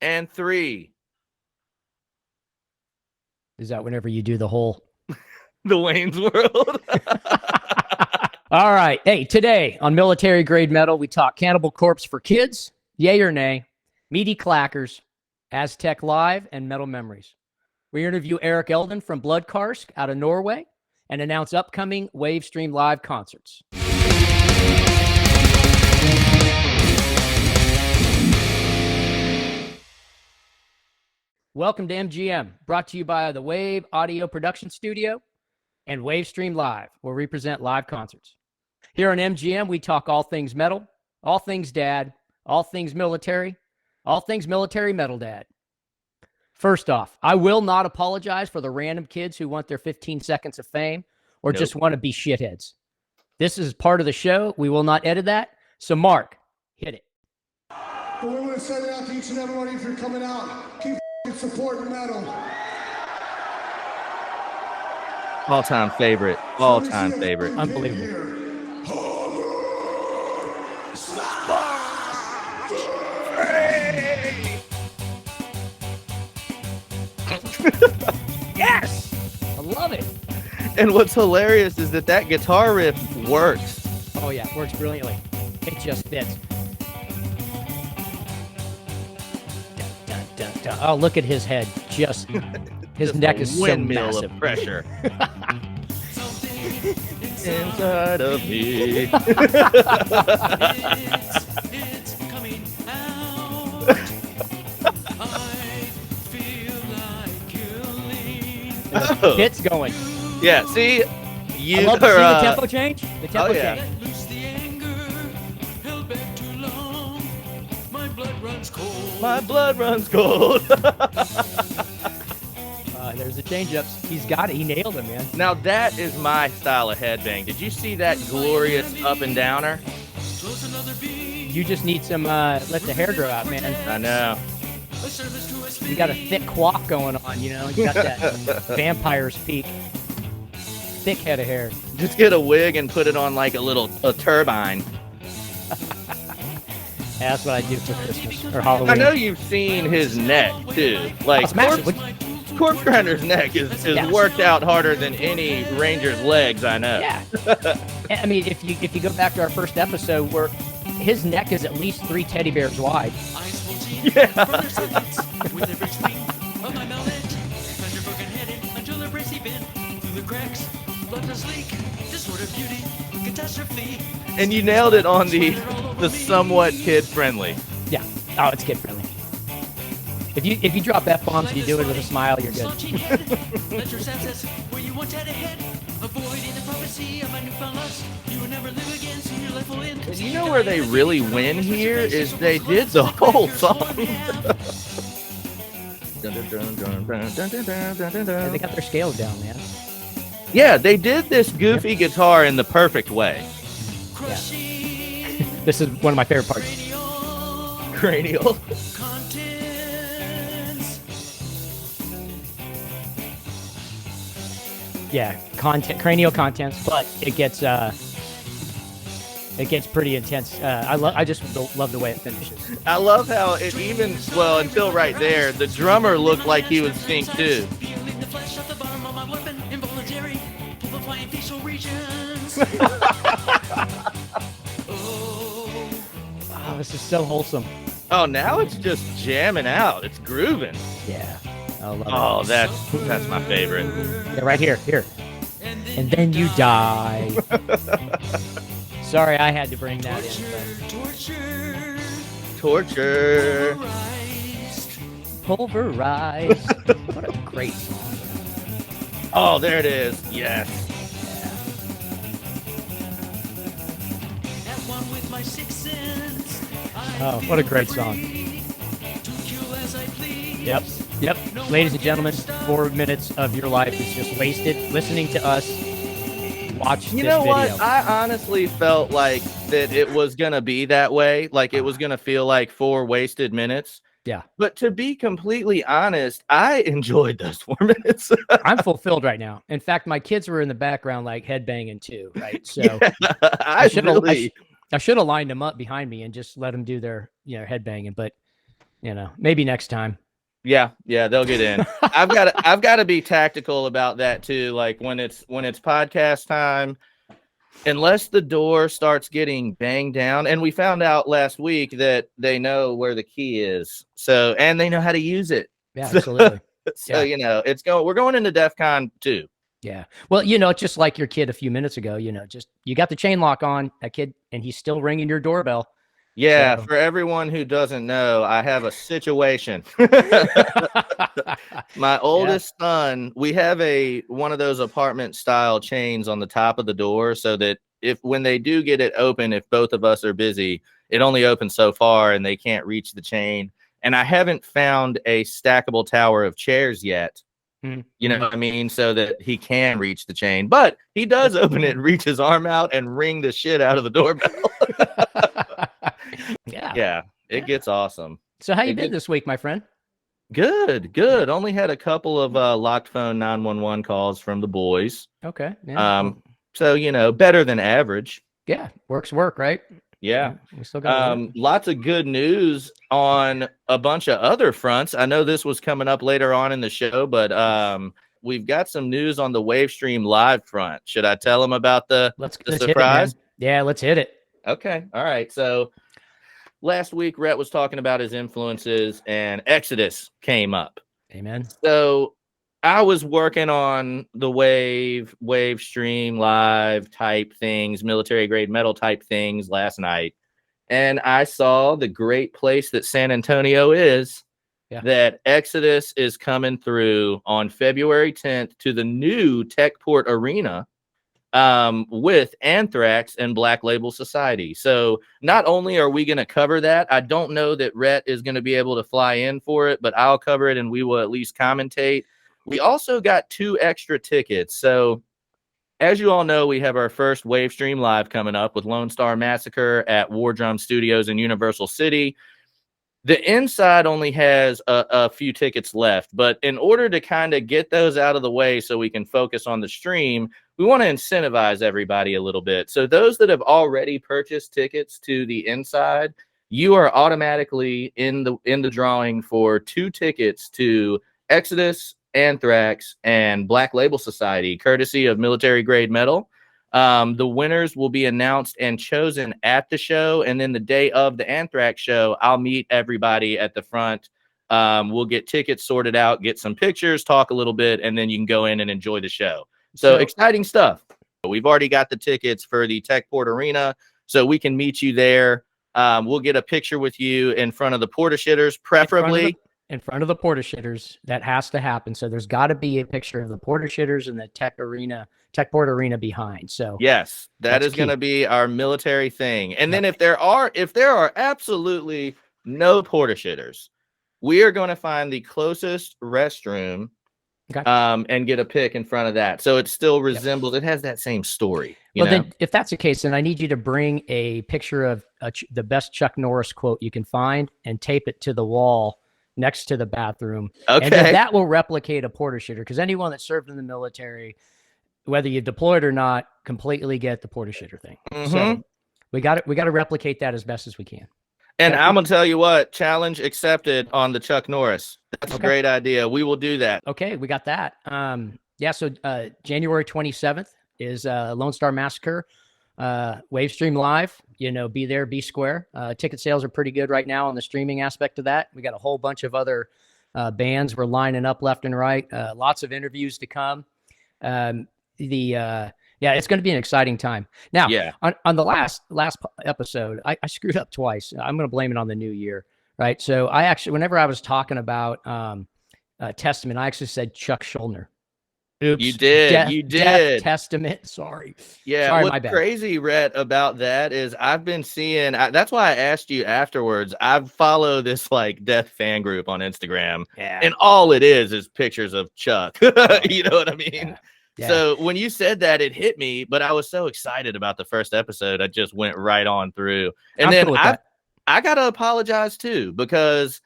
and 3. Is that whenever you do the whole The Wayne's World. All right. Hey, today on Military Grade Metal, we talk Cannibal Corpse for kids, yay or nay, meaty clackers, Aztec Live, and Metal Memories. We interview Eric Eldon from BlodKarsk out of Norway and announce upcoming Wavestream Live concerts. Welcome to MGM, brought to you by the Wave Audio Production Studio and Wavestream Live, where we present live concerts. Here on MGM, we talk all things metal, all things dad, all things military metal dad. First off, I will not apologize for the random kids who want their 15 seconds of fame or just want to be shitheads. This is part of the show. We will not edit that. So, Mark, hit it. But we want to send it out to each and every one of you for coming out. Keep supporting metal. All-time favorite. All-time favorite. Unbelievable. Yes! I love it. And what's hilarious is that guitar riff works. Oh, yeah. It works brilliantly. It just fits. Dun, dun, dun. Oh, look at his head. His Just neck a is so windmill massive. of pressure. Inside of me. It's coming out. I feel like killing. It's going. Yeah, see? I love to see the tempo change. The tempo change. Let loose the anger, held back too long. My blood runs cold. My blood runs cold. There's the change-ups. He's got it. He nailed it, man. Now, that is my style of headbang. Did you see that glorious up and downer? You just need some, let the hair grow out, man. I know. You got a thick quaff going on, you know? You got that vampire's peak. Thick head of hair. Just get a wig and put it on like a turbine. Yeah, that's what I do for Christmas or Halloween. I know you've seen his neck, too. Like, it's massive. Corpse Grinder's neck is worked out harder than any Ranger's legs I know. Yeah. I mean, if you go back to our first episode, where his neck is at least 3 teddy bears wide. Yeah. And you nailed it on the somewhat kid friendly. Yeah. Oh, it's kid friendly. If you drop F-bombs and you do it with a smile, you're good. You know where they really win here is they did the whole song. They got their scales down, man. Yeah, they did this goofy guitar in the perfect way. Yeah. This is one of my favorite parts. Cranial. Yeah, cranial contents, but it gets pretty intense. I just love the way it finishes. I love how it even, well, until right there, the drummer looked like he was synced too. Oh, this is so wholesome. Oh, now it's just jamming out. It's grooving. Yeah, I love it. Oh, that's my favorite. Yeah, right here. And then you die. Sorry, I had to bring that in. Torture. Pulverized. What a great song. Oh, there it is. Yes. Oh, what a great song. Yep. Ladies and gentlemen, 4 minutes of your life is just wasted listening to us watch this video. You know what? I honestly felt like that it was going to be that way. Like it was going to feel like 4 wasted minutes. Yeah. But to be completely honest, I enjoyed those 4 minutes. I'm fulfilled right now. In fact, my kids were in the background like headbanging too, right? So yeah, I should have lined them up behind me and just let them do their, headbanging. But maybe next time. Yeah, they'll get in. I've got to be tactical about that too. Like when it's podcast time, unless the door starts getting banged down, and we found out last week that they know where the key is, so and they know how to use it. Yeah, absolutely. So we're going into DEF CON 2. Yeah. Well, just like your kid a few minutes ago, you got the chain lock on that kid, and he's still ringing your doorbell. Yeah, So. for everyone who doesn't know, I have a situation. My oldest son, we have one of those apartment style chains on the top of the door, so that when they do get it open, if both of us are busy, it only opens so far and they can't reach the chain. And I haven't found a stackable tower of chairs yet. You know what I mean? So that he can reach the chain, but he does open it and reach his arm out and ring the shit out of the doorbell. Yeah, it gets awesome. So how you been this week, my friend? Good. Only had a couple of locked phone 911 calls from the boys. Okay. Yeah. So better than average. Yeah, work, right? Yeah. We still got lots of good news on a bunch of other fronts. I know this was coming up later on in the show, but we've got some news on the Wavestream Live front. Should I tell them about the surprise? Yeah, let's hit it. Okay. All right. So last week, Rhett was talking about his influences, and Exodus came up. Amen. So I was working on the Wavestream Live type things, military grade metal type things last night, and I saw the great place that San Antonio is. Yeah. That Exodus is coming through on February 10th to the new Techport Arena with Anthrax and Black Label Society. So not only are we going to cover that, I don't know that Rhett is going to be able to fly in for it, but I'll cover it and we will at least commentate. We also got 2 extra tickets. So as you all know, we have our first Wavestream Live coming up with Lone Star Massacre at War Drum Studios in Universal City. The inside only has a few tickets left, but in order to kind of get those out of the way so we can focus on the stream, we want to incentivize everybody a little bit. So those that have already purchased tickets to the inside, you are automatically in the drawing for 2 tickets to Exodus, Anthrax, and Black Label Society, courtesy of Military Grade Metal. The winners will be announced and chosen at the show, and then the day of the Anthrax show, I'll meet everybody at the front. We'll get tickets sorted out, get some pictures, talk a little bit, and then you can go in and enjoy the show. So exciting stuff. We've already got the tickets for the Techport Arena, so we can meet you there. We'll get a picture with you in front of the porta shitters, preferably. In front of the porta shitters. That has to happen. So there's got to be a picture of the porta shitters and the Techport Arena behind. So yes, that is going to be our military thing. And then if there are absolutely no porta shitters, we are going to find the closest restroom and get a pic in front of that. So it still resembles, it has that same story. Then if that's the case, then I need you to bring a picture of the best Chuck Norris quote you can find and tape it to the wall next to the bathroom. Okay. And then that will replicate a porta shitter, because anyone that served in the military, whether you deployed or not, completely get the porta shitter thing. So we got to replicate that as best as we can. And I'm going to tell you what, challenge accepted on the Chuck Norris. That's a great idea. We will do that. Okay, we got that. So January 27th is Lone Star Massacre, Wavestream Live. Be there, be square. Ticket sales are pretty good right now on the streaming aspect of that. We got a whole bunch of other bands we're lining up left and right. Lots of interviews to come. It's going to be an exciting time. Now, on the last episode, I screwed up twice. I'm going to blame it on the new year, right? So I actually, whenever I was talking about Testament, I actually said Chuck Schuldiner. Oops. You did. Death Testament. Sorry. Yeah. Sorry, what's my bad. Crazy, Rhett, about that is I've been seeing. That's why I asked you afterwards. I follow this death fan group on Instagram, and all it is pictures of Chuck. You know what I mean? Yeah. Yeah. So when you said that, it hit me, but I was so excited about the first episode, I just went right on through. And then I got to apologize too, because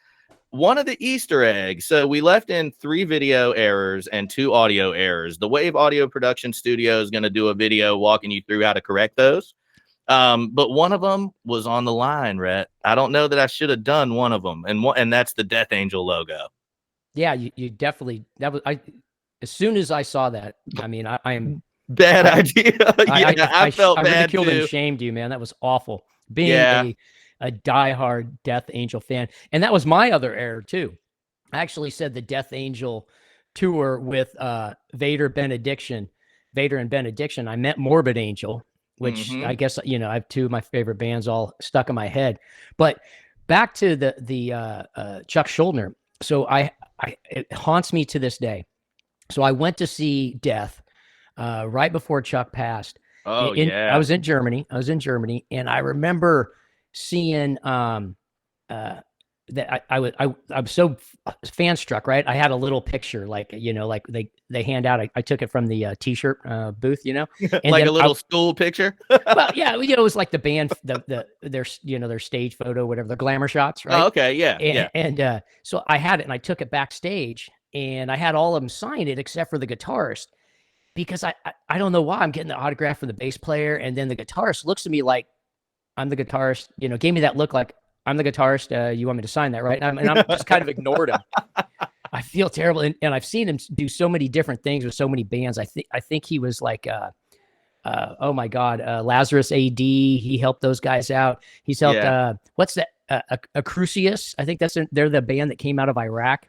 one of the Easter eggs, so we left in 3 video errors and 2 audio errors. The Wave Audio Production Studio is going to do a video walking you through how to correct those. But one of them was on the line, Rhett. I don't know that I should have done one of them, and that's the Death Angel logo. Yeah, you definitely as soon as I saw that, I mean, I am bad idea. I felt I bad ridiculed too. and shamed you, man. That was awful. Being Yeah. a diehard Death Angel fan, and that was my other error too. I actually said the Death Angel tour with Vader and Benediction. I meant Morbid Angel, which I guess I have two of my favorite bands all stuck in my head. But back to the Chuck Schuldiner. So it haunts me to this day. So I went to see Death right before Chuck passed. Oh, yeah. I was in Germany, and I remember seeing that I'm so fan struck, right? I had a little picture, like like they hand out. I took it from the t-shirt booth, and like a little school picture. Well, yeah, it was like the band, their stage photo, whatever, the glamour shots, right? Oh, okay, yeah, and so I had it, and I took it backstage, and I had all of them sign it except for the guitarist, because I don't know why I'm getting the autograph from the bass player, and then the guitarist looks at me like I'm the guitarist, gave me that look like I'm the guitarist. You want me to sign that, right? And I'm just kind of ignored him. I feel terrible, and I've seen him do so many different things with so many bands. I think he was like, oh my God, Lazarus AD. He helped those guys out. He's helped. What's that? Crucius. I think they're the band that came out of Iraq.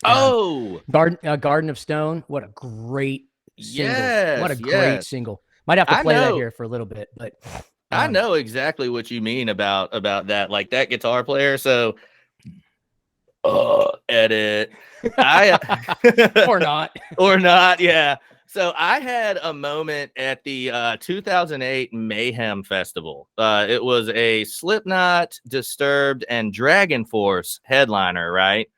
Garden of Stone. What a great single! Yes, what a great single. Might have to play that here for a little bit, but. I know exactly what you mean about that, like that guitar player. So, edit. Or not. Yeah. So I had a moment at the 2008 Mayhem Festival. It was a Slipknot, Disturbed, and Dragon Force headliner, right?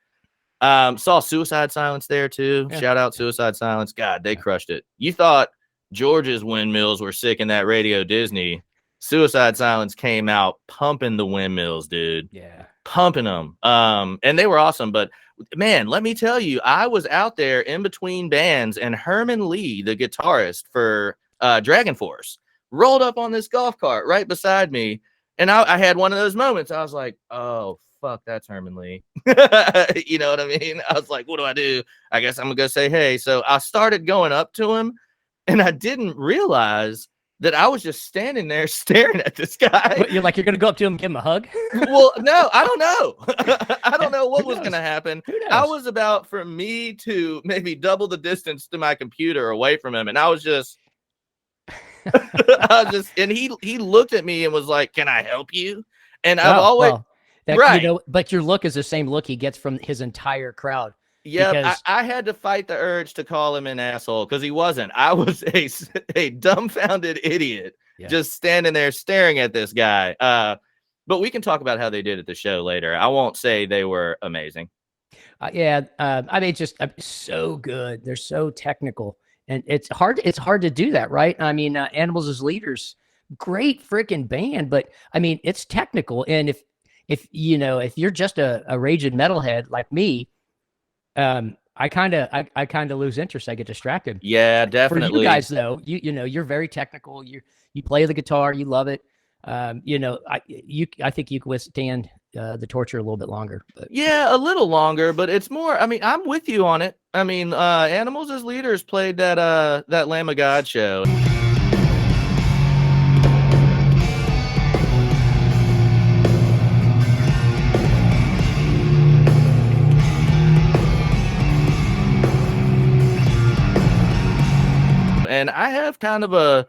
Saw Suicide Silence there too. Yeah. Shout out Suicide Silence. God, they crushed it. You thought George's windmills were sick in that Radio Disney. Suicide Silence came out pumping the windmills, dude. Yeah. Pumping them. And they were awesome. But man, let me tell you, I was out there in between bands, and Herman Lee, the guitarist for Dragon Force, rolled up on this golf cart right beside me. And I had one of those moments. I was like, oh, fuck, that's Herman Lee. You know what I mean? I was like, what do I do? I guess I'm going to go say, hey. So I started going up to him, and I didn't realize that I was just standing there staring at this guy. What, you're going to go up to him and give him a hug? Well, no, I don't know. I don't know what was going to happen. I was about for me to maybe double the distance to my computer away from him. And I was just, and he looked at me and was like, can I help you? And I've always, right. But your look is the same look he gets from his entire crowd. Yeah, I had to fight the urge to call him an asshole because he wasn't. I was a dumbfounded idiot just standing there staring at this guy. But we can talk about how they did at the show later. I won't say they were amazing. I mean, just so good. They're so technical, and it's hard to do that, right? I mean, Animals as Leaders, great freaking band, but I mean, it's technical. And if you're just a raging metalhead like me, I kind of lose interest. I get distracted. Yeah, definitely. For you guys though, you're very technical. You play the guitar, you love it. I think you can withstand the torture a little bit longer. But. Yeah, a little longer, but it's more. I mean, I'm with you on it. I mean, Animals as Leaders played that Lamb of God show. And I have kind of a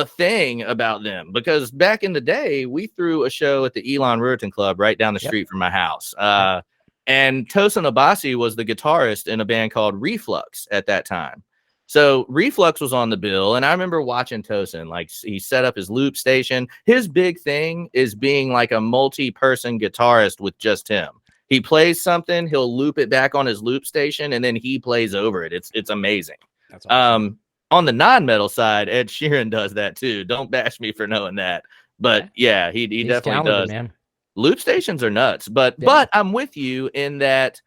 thing about them because back in the day, we threw a show at the Elon Ruritan Club right down the street from my house. And Tosin Abasi was the guitarist in a band called Reflux at that time. So Reflux was on the bill. And I remember watching Tosin, like he set up his loop station. His big thing is being like a multi-person guitarist with just him. He plays something, he'll loop it back on his loop station, and then he plays over it. It's amazing. That's awesome. On the non-metal side, Ed Sheeran does that too. Don't bash me for knowing that. But yeah, he definitely does. Man. Loop stations are nuts. But I'm with you in that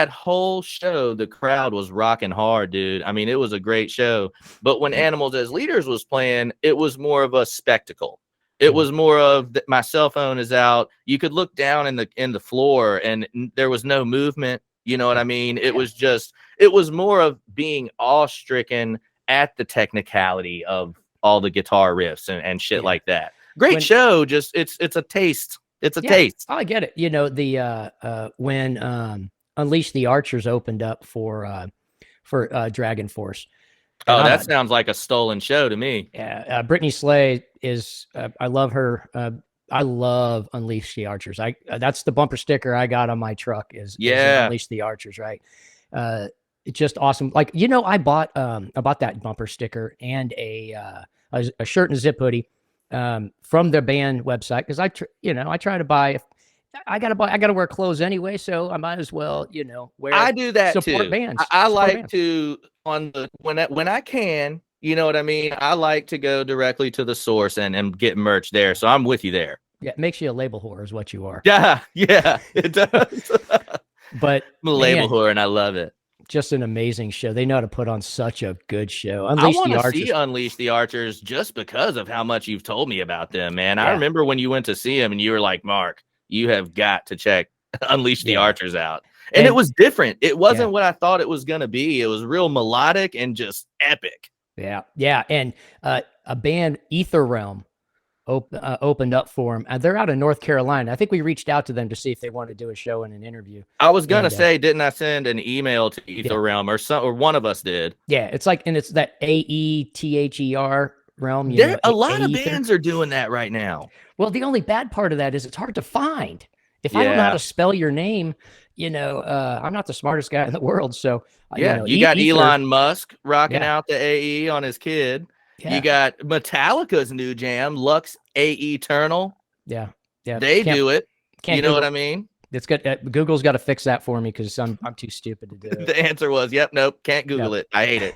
whole show, the crowd was rocking hard, dude. I mean, it was a great show. But when Animals as Leaders was playing, it was more of a spectacle. It was more of my cell phone is out. You could look down in the floor, and there was no movement. You know what I mean? It was more of being awe-stricken at the technicality of all the guitar riffs and shit like that. Great show. Just it's a taste. It's a taste. I get it. You know, the when Unleash the Archers opened up for Dragon Force. Oh, that sounds like a stolen show to me. Yeah, Brittany Slay is. I love her. I love Unleash the Archers. That's the bumper sticker I got on my truck. Is Unleash the Archers, right? It's just awesome. Like, you know, I bought that bumper sticker and a shirt and a zip hoodie from the band website because I try to buy. I gotta wear clothes anyway, so I might as well, wear. I do that support too. Bands. I like to when I can, you know what I mean. I like to go directly to the source and get merch there. So I'm with you there. Yeah, it makes you a label whore, is what you are. Yeah, it does. But I'm a label whore, and I love it. Just an amazing show. They know how to put on such a good show. I want to see Unleash the Archers just because of how much you've told me about them, man. Yeah. I remember when you went to see them, and you were like, Mark, you have got to check Unleash the Archers out. And it was different. It wasn't what I thought it was going to be. It was real melodic and just epic. Yeah. Yeah. And a band, Ether Realm, opened up for them. They're out of North Carolina. I think we reached out to them to see if they wanted to do a show and an interview. I was going to say, didn't I send an email to Ether Realm or one of us did? Yeah. It's like, and it's that AETHER Realm. A lot of bands are doing that right now. Well, the only bad part of that is it's hard to find. If I don't know how to spell your name, I'm not the smartest guy in the world. So you got Elon Musk rocking out the AE on his kid. Yeah. You got Metallica's new jam, Lux A Eternal. Yeah. They do it. You know what I mean? It's good. Google's got to fix that for me because I'm too stupid to do it. The answer was, yep, nope, can't Google it. I hate it.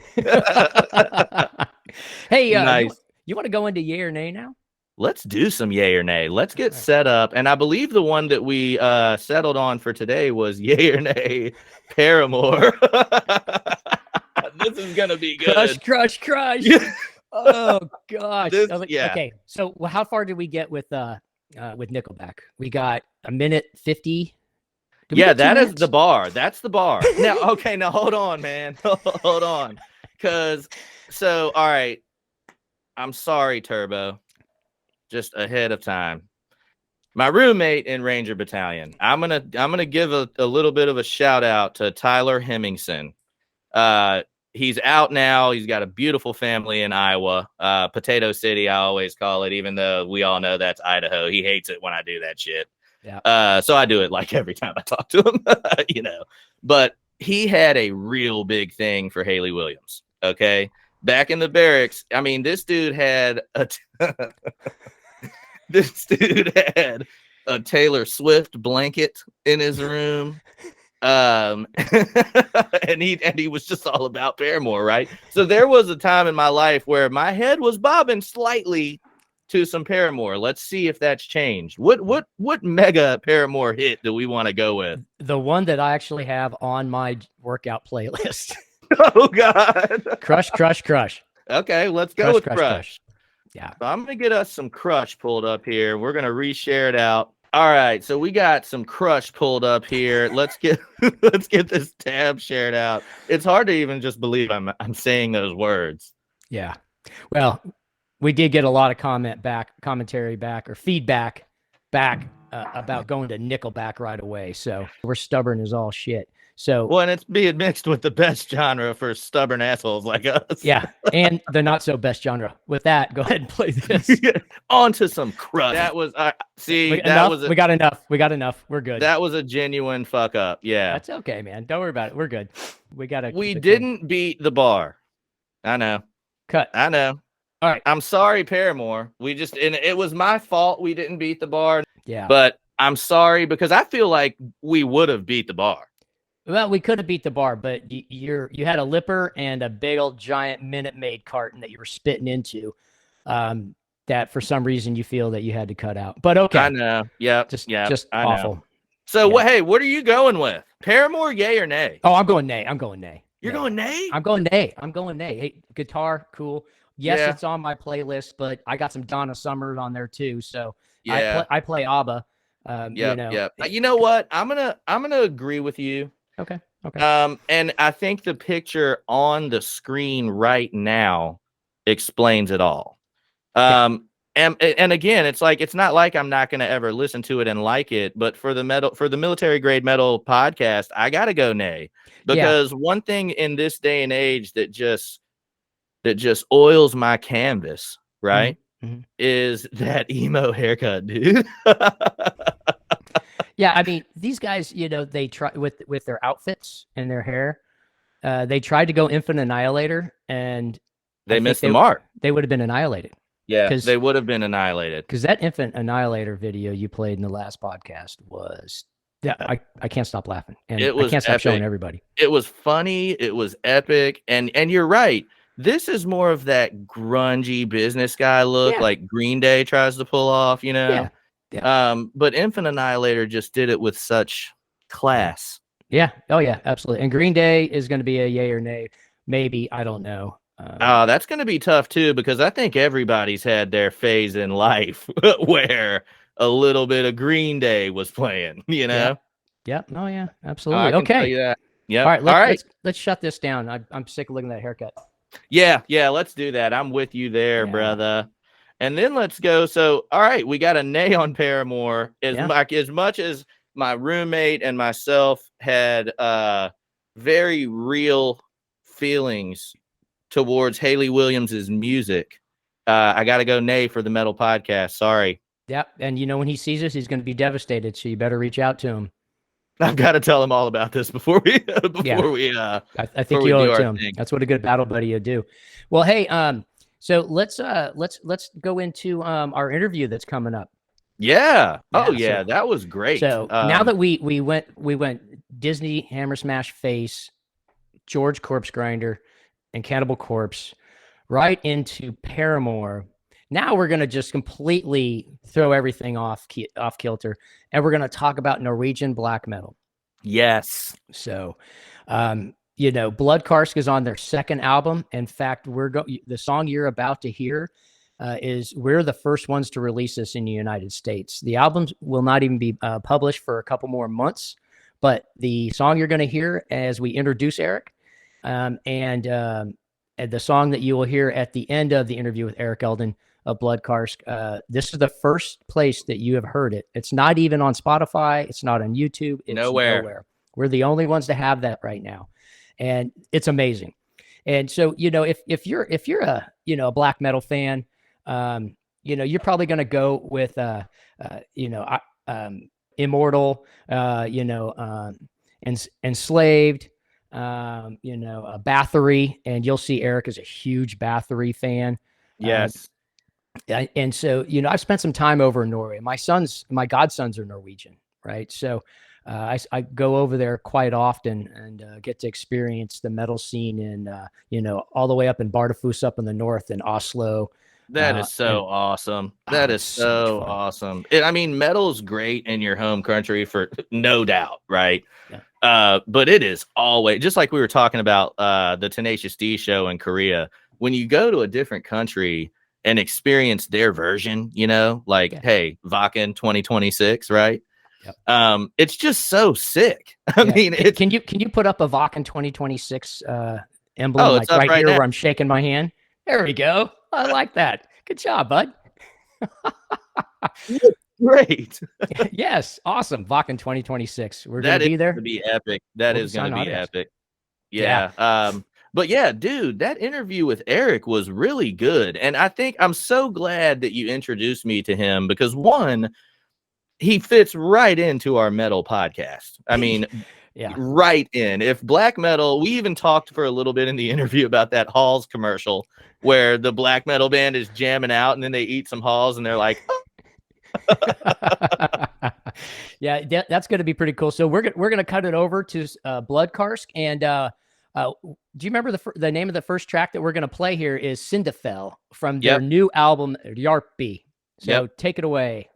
Hey, nice. You want to go into yay or nay now? Let's do some yay or nay. Let's get set up. And I believe the one that we settled on for today was yay or nay, Paramore. This is going to be good. Crush. Oh, gosh. Okay. So how far did we get with Nickelback? We got a minute 50. Yeah, that is the bar. That's the bar. Now, okay, now hold on, man. Hold on. All right. I'm sorry, Turbo. Just ahead of time. My roommate in Ranger Battalion. I'm gonna give a little bit of a shout out to Tyler Hemmingson. He's out now. He's got a beautiful family in Iowa. Potato City, I always call it, even though we all know that's Idaho. He hates it when I do that shit. Yeah. So I do it like every time I talk to him, But he had a real big thing for Haley Williams. Okay. Back in the barracks, I mean, this dude had a Taylor Swift blanket in his room. And he was just all about Paramore, right? So there was a time in my life where my head was bobbing slightly to some Paramore. Let's see if that's changed. What mega Paramore hit do we want to go with? The one that I actually have on my workout playlist. Oh God. Crush. Okay, let's go with Crush. Yeah. So I'm gonna get us some Crush pulled up here. We're gonna reshare it out. All right, so we got some Crush pulled up here. Let's get this tab shared out. It's hard to even just believe I'm saying those words. Yeah. Well, we did get a lot of commentary back or feedback back about going to Nickelback right away. So we're stubborn as all shit. So well, and it's being mixed with the best genre for stubborn assholes like us. Yeah, and the not so best genre. With that, go ahead and play this. On to some Crush. That was we got enough. We're good. That was a genuine fuck up. Yeah, that's okay, man. Don't worry about it. We're good. We didn't beat the bar. I know. Cut. I know. All right. I'm sorry, Paramore. And it was my fault we didn't beat the bar. Yeah. But I'm sorry because I feel like we would have beat the bar. Well, we could have beat the bar, but you had a lipper and a big old giant Minute Maid carton that you were spitting into. That for some reason you feel that you had to cut out. But okay, I know. Yeah, just I awful. Know. So hey, what are you going with? Paramore, yay or nay? Oh, I'm going nay. You're going nay? I'm going nay. Hey, guitar, cool. Yes, Yeah. it's on my playlist, but I got some Donna Summer on there too. So Yeah. I play ABBA. Yep. Yep. You know what? I'm gonna agree with you. Okay. Okay. And I think the picture on the screen right now explains it all. And again, it's like it's not like I'm not going to ever listen to it and like it, but for the military grade metal podcast, I got to go nay, because one thing in this day and age that just oils my canvas, right, is that emo haircut, dude. Yeah, I mean, these guys, they try with their outfits and their hair. They tried to go Infinite Annihilator, and They missed the mark. They would have been annihilated. Yeah, they would have been annihilated. Because that Infinite Annihilator video you played in the last podcast was, I can't stop laughing, and I can't stop showing everybody. It was funny. It was epic, and you're right. This is more of that grungy business guy look, like Green Day tries to pull off, Yeah. But Infinite Annihilator just did it with such class. Yeah. Oh yeah, absolutely. And Green Day is going to be a yay or nay. Maybe, I don't know. That's going to be tough too, because I think everybody's had their phase in life where a little bit of Green Day was playing, Yeah. Oh yeah, absolutely. I can tell you that. Yeah. All right. Let's shut this down. I'm sick of looking at that haircut. Yeah. Let's do that. I'm with you there, brother. And then let's go. So, all right, we got a nay on Paramore. As much as my roommate and myself had very real feelings towards Haley Williams's music, I got to go nay for the metal podcast. Sorry. Yep. And when he sees us, he's going to be devastated. So you better reach out to him. I've got to tell him all about this before we I think you owe it to him. That's what a good battle buddy would do. Well, hey, so let's go into our interview that's coming up. Yeah. That was great. So now that we went Disney, Hammer Smash Face, George Corpse Grinder, and Cannibal Corpse right into Paramore. Now we're going to just completely throw everything off kilter, and we're going to talk about Norwegian black metal. Yes. So, BlodKarsk is on their second album. In fact, the song you're about to hear we're the first ones to release this in the United States. The albums will not even be published for a couple more months, but the song you're going to hear as we introduce Eric, and the song that you will hear at the end of the interview with Eric Eldon of BlodKarsk. This is the first place that you have heard it. It's not even on Spotify. It's not on YouTube. It's nowhere. We're the only ones to have that right now, and it's amazing. And so, if you're a black metal fan, you're probably going to go with Immortal, Enslaved, Bathory, and you'll see Eric is a huge Bathory fan. Yes. And so, I've spent some time over in Norway. My godsons are Norwegian, right? So I go over there quite often and get to experience the metal scene in, all the way up in Bardufoss up in the north, in Oslo. That is so awesome. That is so awesome. Metal is great in your home country, for no doubt, right? Yeah. But it is always, just like we were talking about the Tenacious D show in Korea, when you go to a different country and experience their version, hey, Wacken 2026, right? Yep. It's just so sick. Can you put up a Wacken 2026 emblem right here where I'm shaking my hand? There we go. I like that. Good job, bud. Great. Yes, awesome. Wacken 2026. We're going to be there. That is going to be epic. That is going to be epic. Yeah. But yeah, dude, that interview with Eric was really good. And I think I'm so glad that you introduced me to him, because one, he fits right into our metal podcast. Right in. If black metal, we even talked for a little bit in the interview about that Halls commercial where the black metal band is jamming out and then they eat some Halls and they're like, oh. Yeah, that's going to be pretty cool. So we're going to cut it over to BlodKarsk. And do you remember the name of the first track that we're going to play here is Syndafell from their new album, Yarpi. So take it away.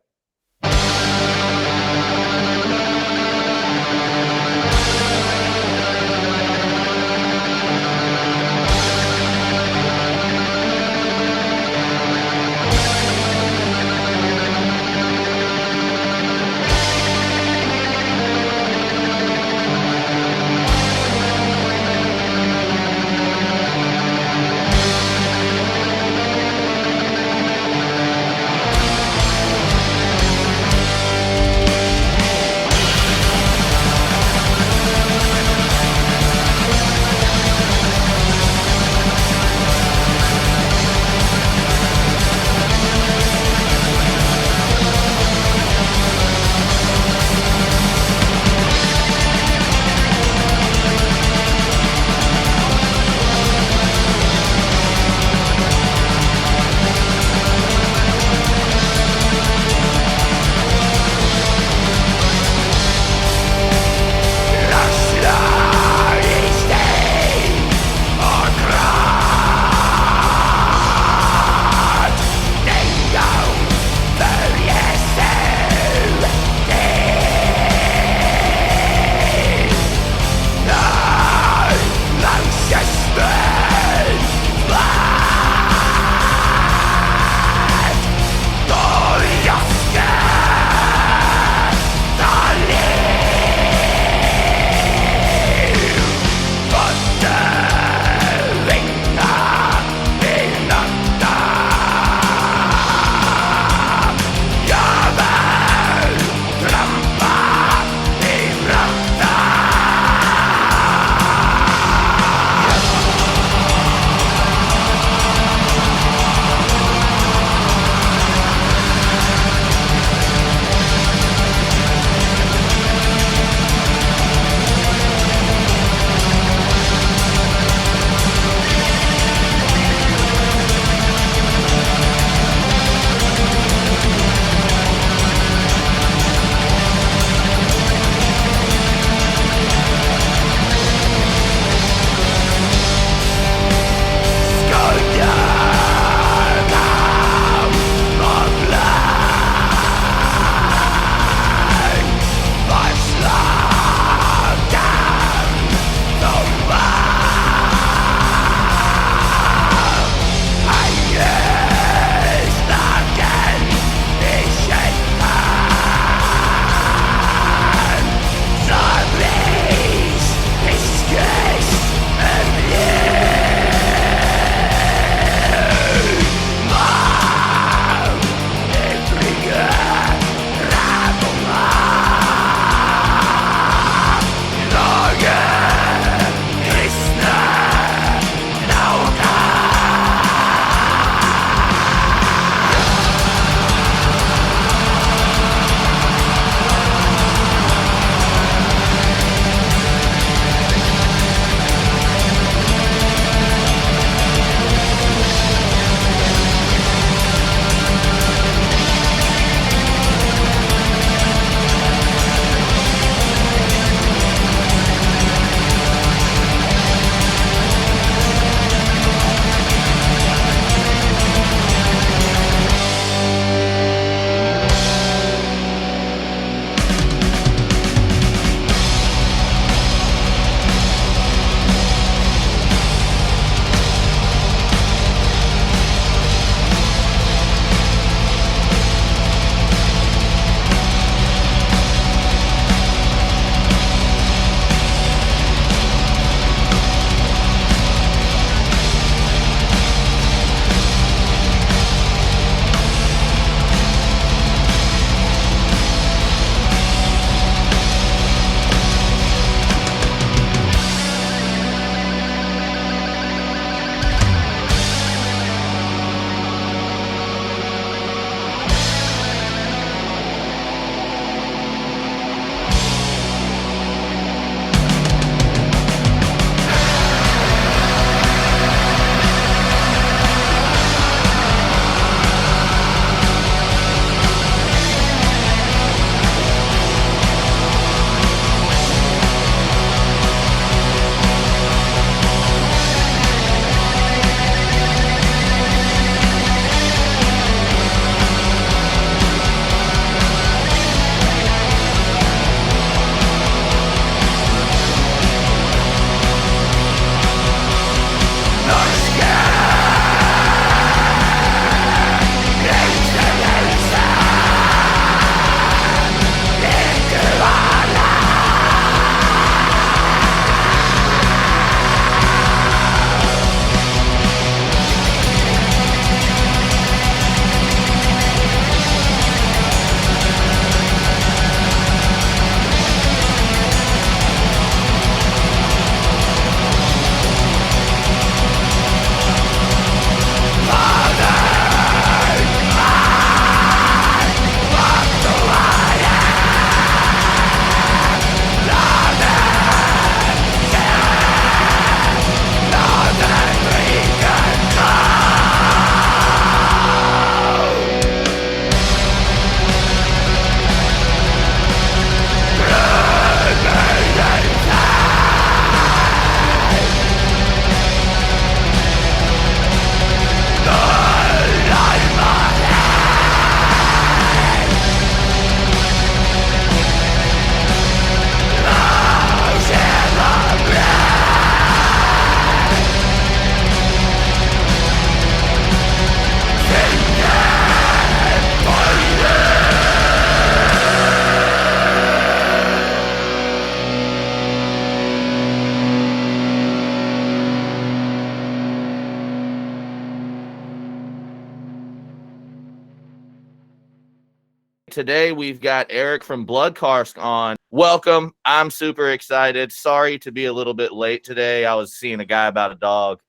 today we've got Eric from BlodKarsk on. Welcome. I'm super excited. Sorry to be a little bit late today. I was seeing a guy about a dog,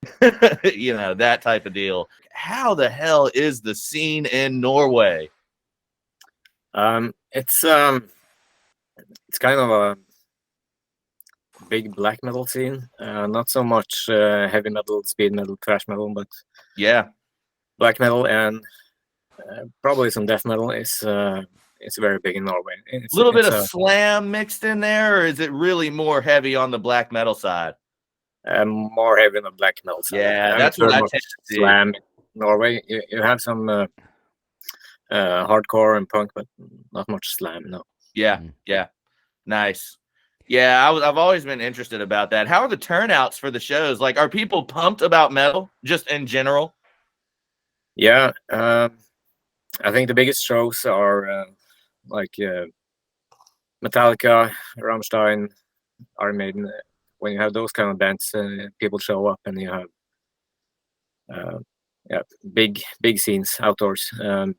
you know, that type of deal. How the hell is the scene in Norway? It's kind of a big black metal scene. Not so much heavy metal, speed metal, thrash metal, but Yeah. black metal and probably some death metal is very big in Norway. A little bit of slam mixed in there, or is it really more heavy on the black metal side? More heavy on the black metal side. Yeah, that's what I tend to see. Slam in Norway. You have some hardcore and punk, but not much slam. No. Yeah, yeah, nice. Yeah, I've always been interested about that. How are the turnouts for the shows? Like, are people pumped about metal just in general? Yeah, I think the biggest shows are like Metallica, Rammstein, Iron Maiden. When you have those kind of bands, people show up, and you have big scenes outdoors. But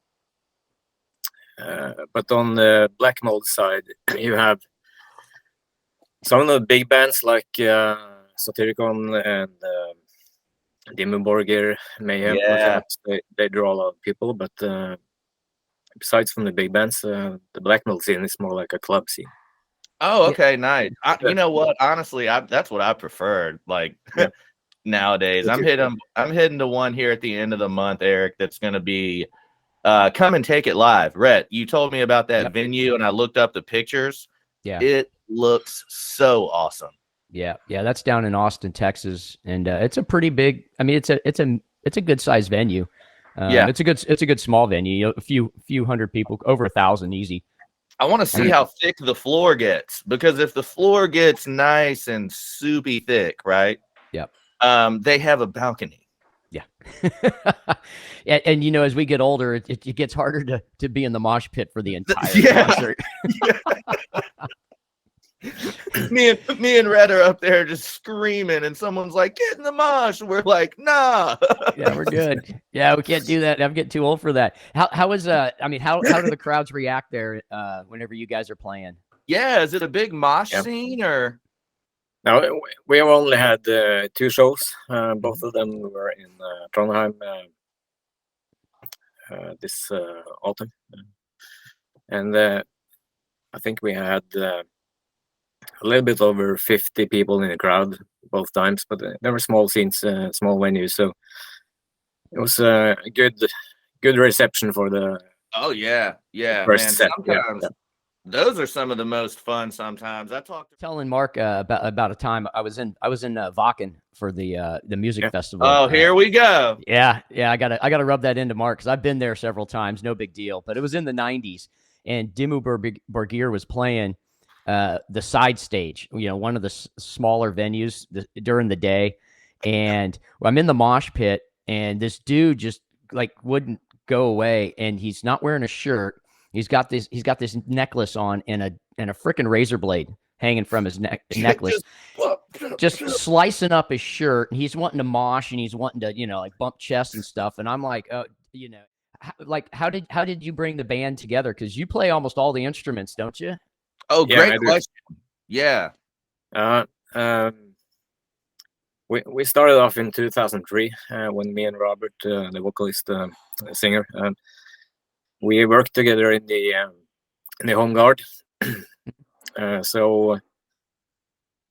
on the black metal side, you have some of the big bands like Satyricon and Dimmu Borgir, Mayhem. Yeah. They draw a lot of people, but besides from the big bands, the black metal scene is more like a club scene. Oh, okay, nice. You know what? Honestly, that's what I preferred. Like nowadays, I'm heading to one here at the end of the month, Eric. That's going to be Come and Take It Live. Rhett, you told me about that venue, and I looked up the pictures. Yeah, it looks so awesome. Yeah, that's down in Austin, Texas, and it's a pretty big. I mean, it's a good sized venue. It's a good small venue. You know, a few hundred people, over 1,000 easy. I want to see how thick the floor gets, because if the floor gets nice and soupy thick, right? Yep. They have a balcony. Yeah. and you know, as we get older, it gets harder to be in the mosh pit for the entire concert. me and Red are up there just screaming, and someone's like, "Get in the mosh." We're like, "Nah." Yeah, we're good. Yeah, we can't do that. I'm getting too old for that. How do the crowds react there whenever you guys are playing? Yeah, is it a big mosh scene or? No, we have only had 2 shows. Both of them were in Trondheim this autumn, and I think we had a little bit over 50 people in the crowd both times, but there were small scenes, small venues, so it was a good reception for the. Oh yeah, first man. set. Sometimes those are some of the most fun. Sometimes I talked to telling Mark about a time I was in Wacken for the music festival. Oh, here we go. Yeah, I gotta rub that into Mark, because I've been there several times. No big deal, but it was in the '90s, and Dimmu Borgir was playing the side stage, you know, one of the smaller venues during the day, and I'm in the mosh pit, and this dude just like wouldn't go away, and he's not wearing a shirt. He's got this necklace on and a freaking razor blade hanging from his necklace, just slicing up his shirt. And he's wanting to mosh, and he's wanting to, you know, like bump chest and stuff. And I'm like, oh, you know, how did you bring the band together? Because you play almost all the instruments, don't you? Oh, great question. Yeah. We started off in 2003 when me and Robert, the vocalist, singer, we worked together in the Home Guard. So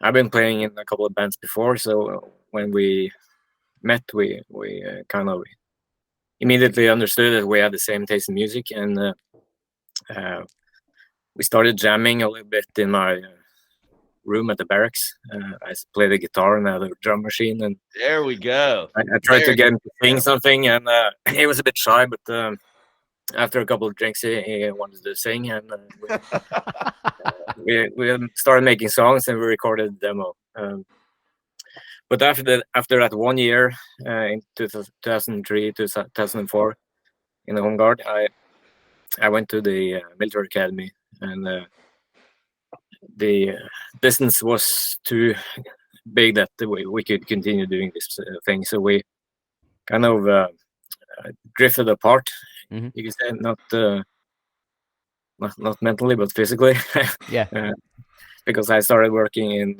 I've been playing in a couple of bands before. So when we met, we kind of immediately understood that we had the same taste in music, and we started jamming a little bit in my room at the barracks. I played the guitar and I had a drum machine, and there we go. I tried to get him to sing something, and he was a bit shy, but after a couple of drinks, he wanted to sing, and we started making songs, and we recorded a demo. But after that 1 year, in 2003, 2004, in the Home Guard, I went to the military academy, and the distance was too big that we could continue doing this thing. So we kind of drifted apart. You could say, not mentally but physically. Yeah. Because I started working in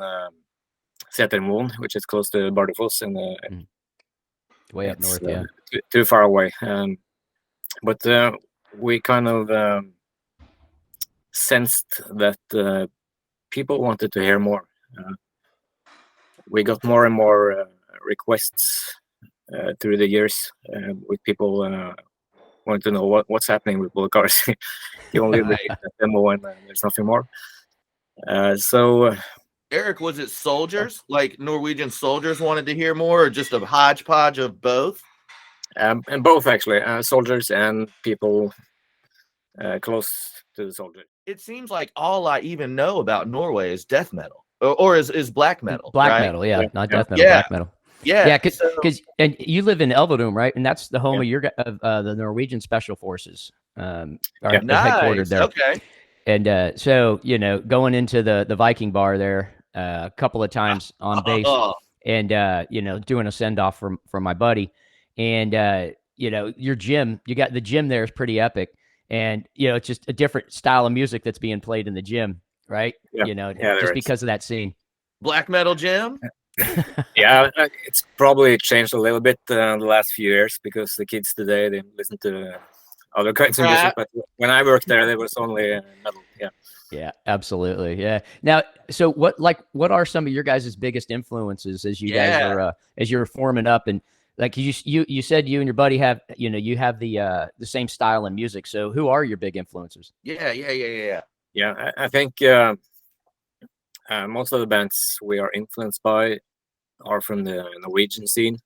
Setermoen, which is close to Bardufoss, and Way up north. Yeah. too far away. But we kind of sensed that people wanted to hear more. We got more and more requests through the years with people wanting to know what's happening with BlodKarsk. You only release a demo and there's nothing more. So Eric, was it soldiers, like Norwegian soldiers wanted to hear more, or just a hodgepodge of both? and both actually, soldiers and people close to the soldiers. It seems like all I even know about Norway is death metal, or is black metal. Black right? metal, yeah, not death metal, Yeah. black metal. Yeah, Yeah, because and you live in Elverum, right? And that's the home of your the Norwegian Special Forces. Are headquartered there. Okay. And so going into the Viking bar there a couple of times on base, and doing a send off from my buddy, and your gym, you got the gym there is pretty epic, and it's just a different style of music that's being played in the gym, right? Just because of that scene. Black metal gym. Yeah, it's probably changed a little bit the last few years because the kids today, they listen to other kinds of music. But when I worked there was only metal. Yeah, absolutely. Yeah. Now, so what are some of your guys' biggest influences as you guys are as you're forming up? And like you said, you and your buddy have you have the same style in music. So who are your big influencers? Yeah, I think most of the bands we are influenced by are from the Norwegian scene,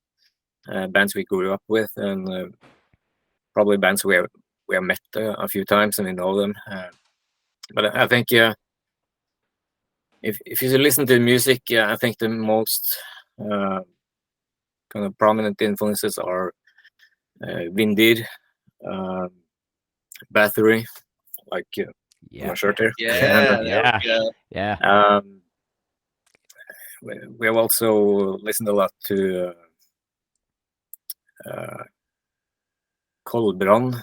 bands we grew up with, and probably bands we have met a few times and we know them. But I think if you listen to music, I think the most kind of prominent influences are Vindir, Bathory, like my shirt here. Yeah. We have also listened a lot to Kolbrand,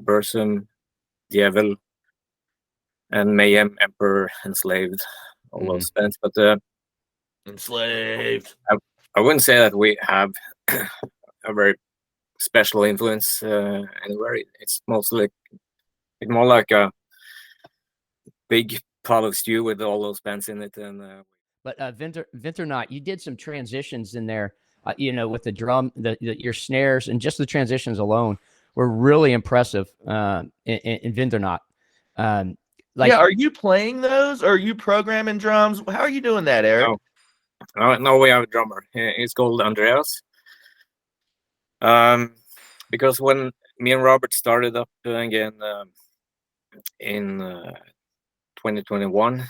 Bursum, Djevel, and Mayhem, Emperor, Enslaved, all those bands. But Enslaved. I wouldn't say that we have a very special influence anywhere. It's mostly more like a big pot of stew with all those bands in it. And but Vinternaut, you did some transitions in there, with the drum, your snares, and just the transitions alone were really impressive in Vinternaut. Are you playing those, or are you programming drums? How are you doing that, Eric? No, we have a drummer. He's called Andreas. Because when me and Robert started up again in 2021,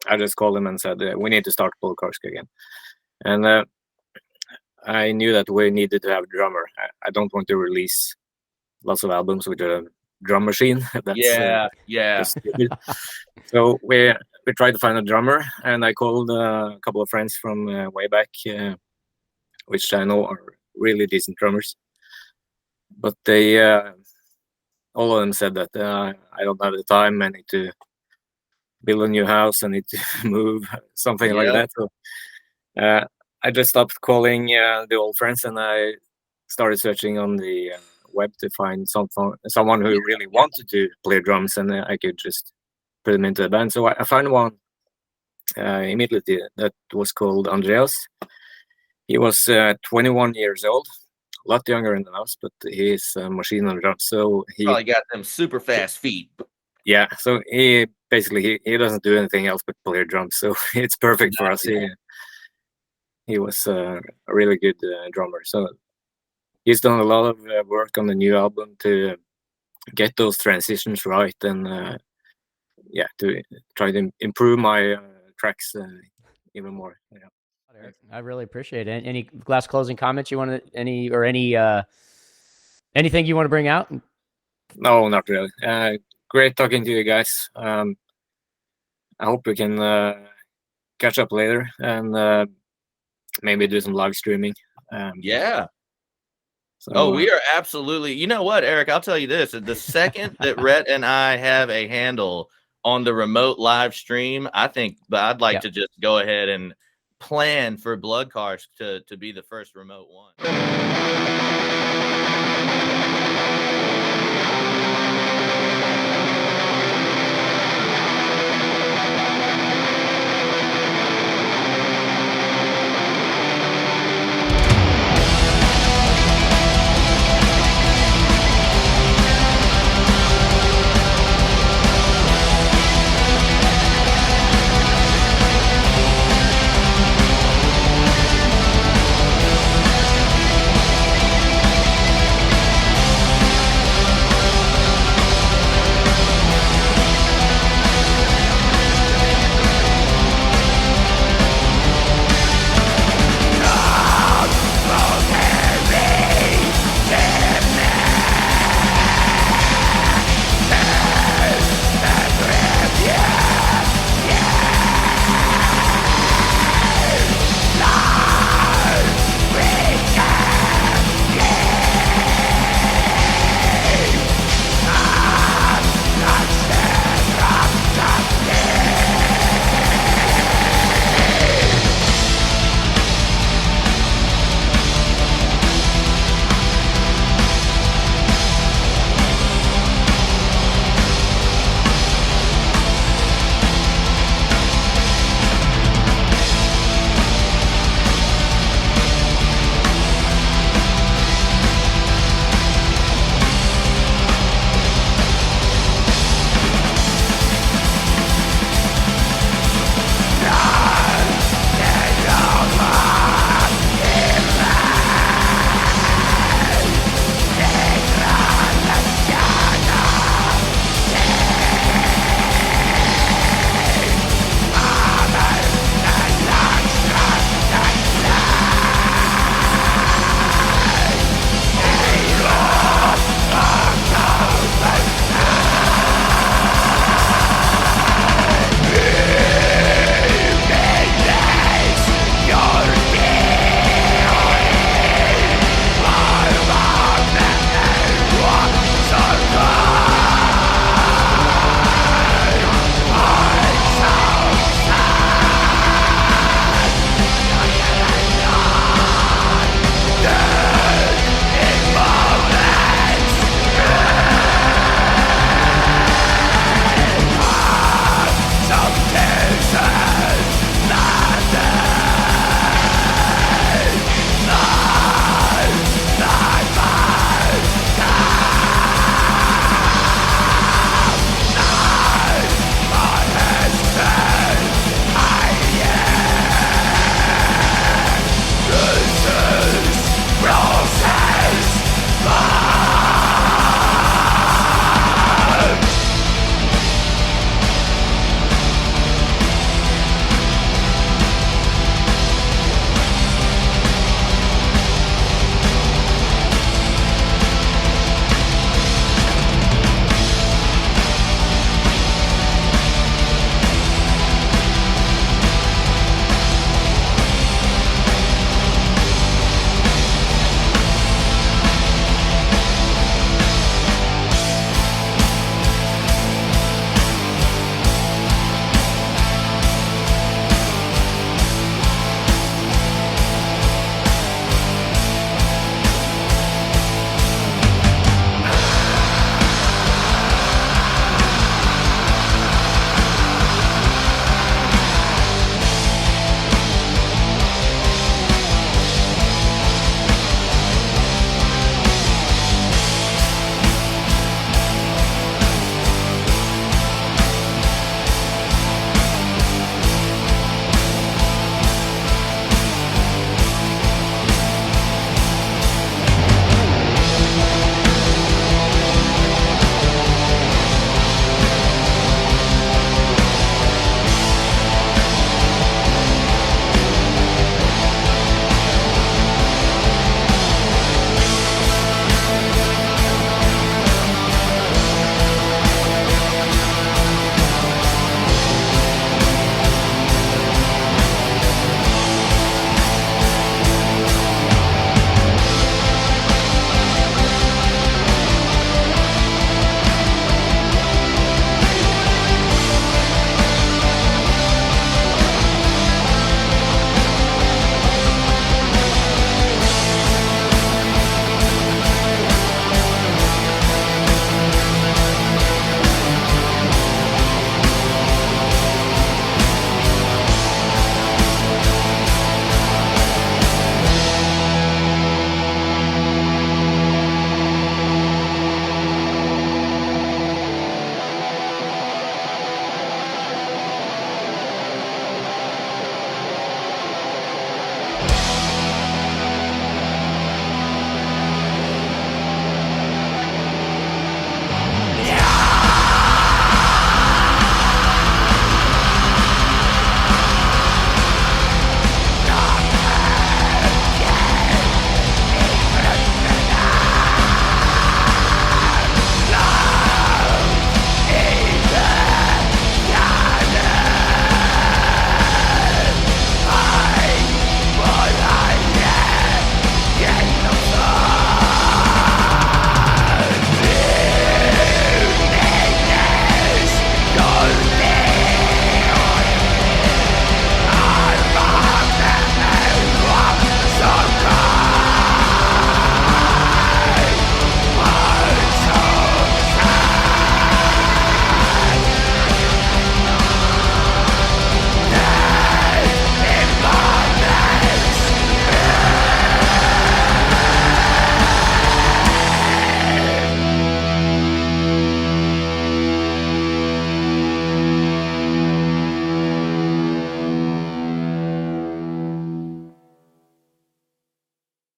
I just called him and said we need to start BlodKarsk again, and I knew that we needed to have a drummer. I don't want to release lots of albums with a drum machine. That's just stupid. So we tried to find a drummer, and I called a couple of friends from way back, which I know are really decent drummers. But they all of them said that I don't have the time. I need to build a new house. I need to move, something like that. So I just stopped calling the old friends, and I started searching on the web to find someone who really wanted to play drums, and I could just put them into a band. So I found one immediately that was called Andreas. He was 21 years old, a lot younger than us, but he's a machine on drums. So he probably got them super fast feet. Yeah, so he basically he doesn't do anything else but play drums. So it's perfect for us. He was a really good drummer. So he's done a lot of work on the new album to get those transitions right, and to try to improve my tracks even more. I really appreciate it. Any last closing comments you want to anything you want to bring out? No, not really. Great talking to you guys. I hope we can catch up later and maybe do some live streaming. So, Oh, we are absolutely. You know what, Eric? I'll tell you this: the second that Rhett and I have a handle on the remote live stream, I think. But I'd like to just go ahead and plan for BlodKarsk to be the first remote one.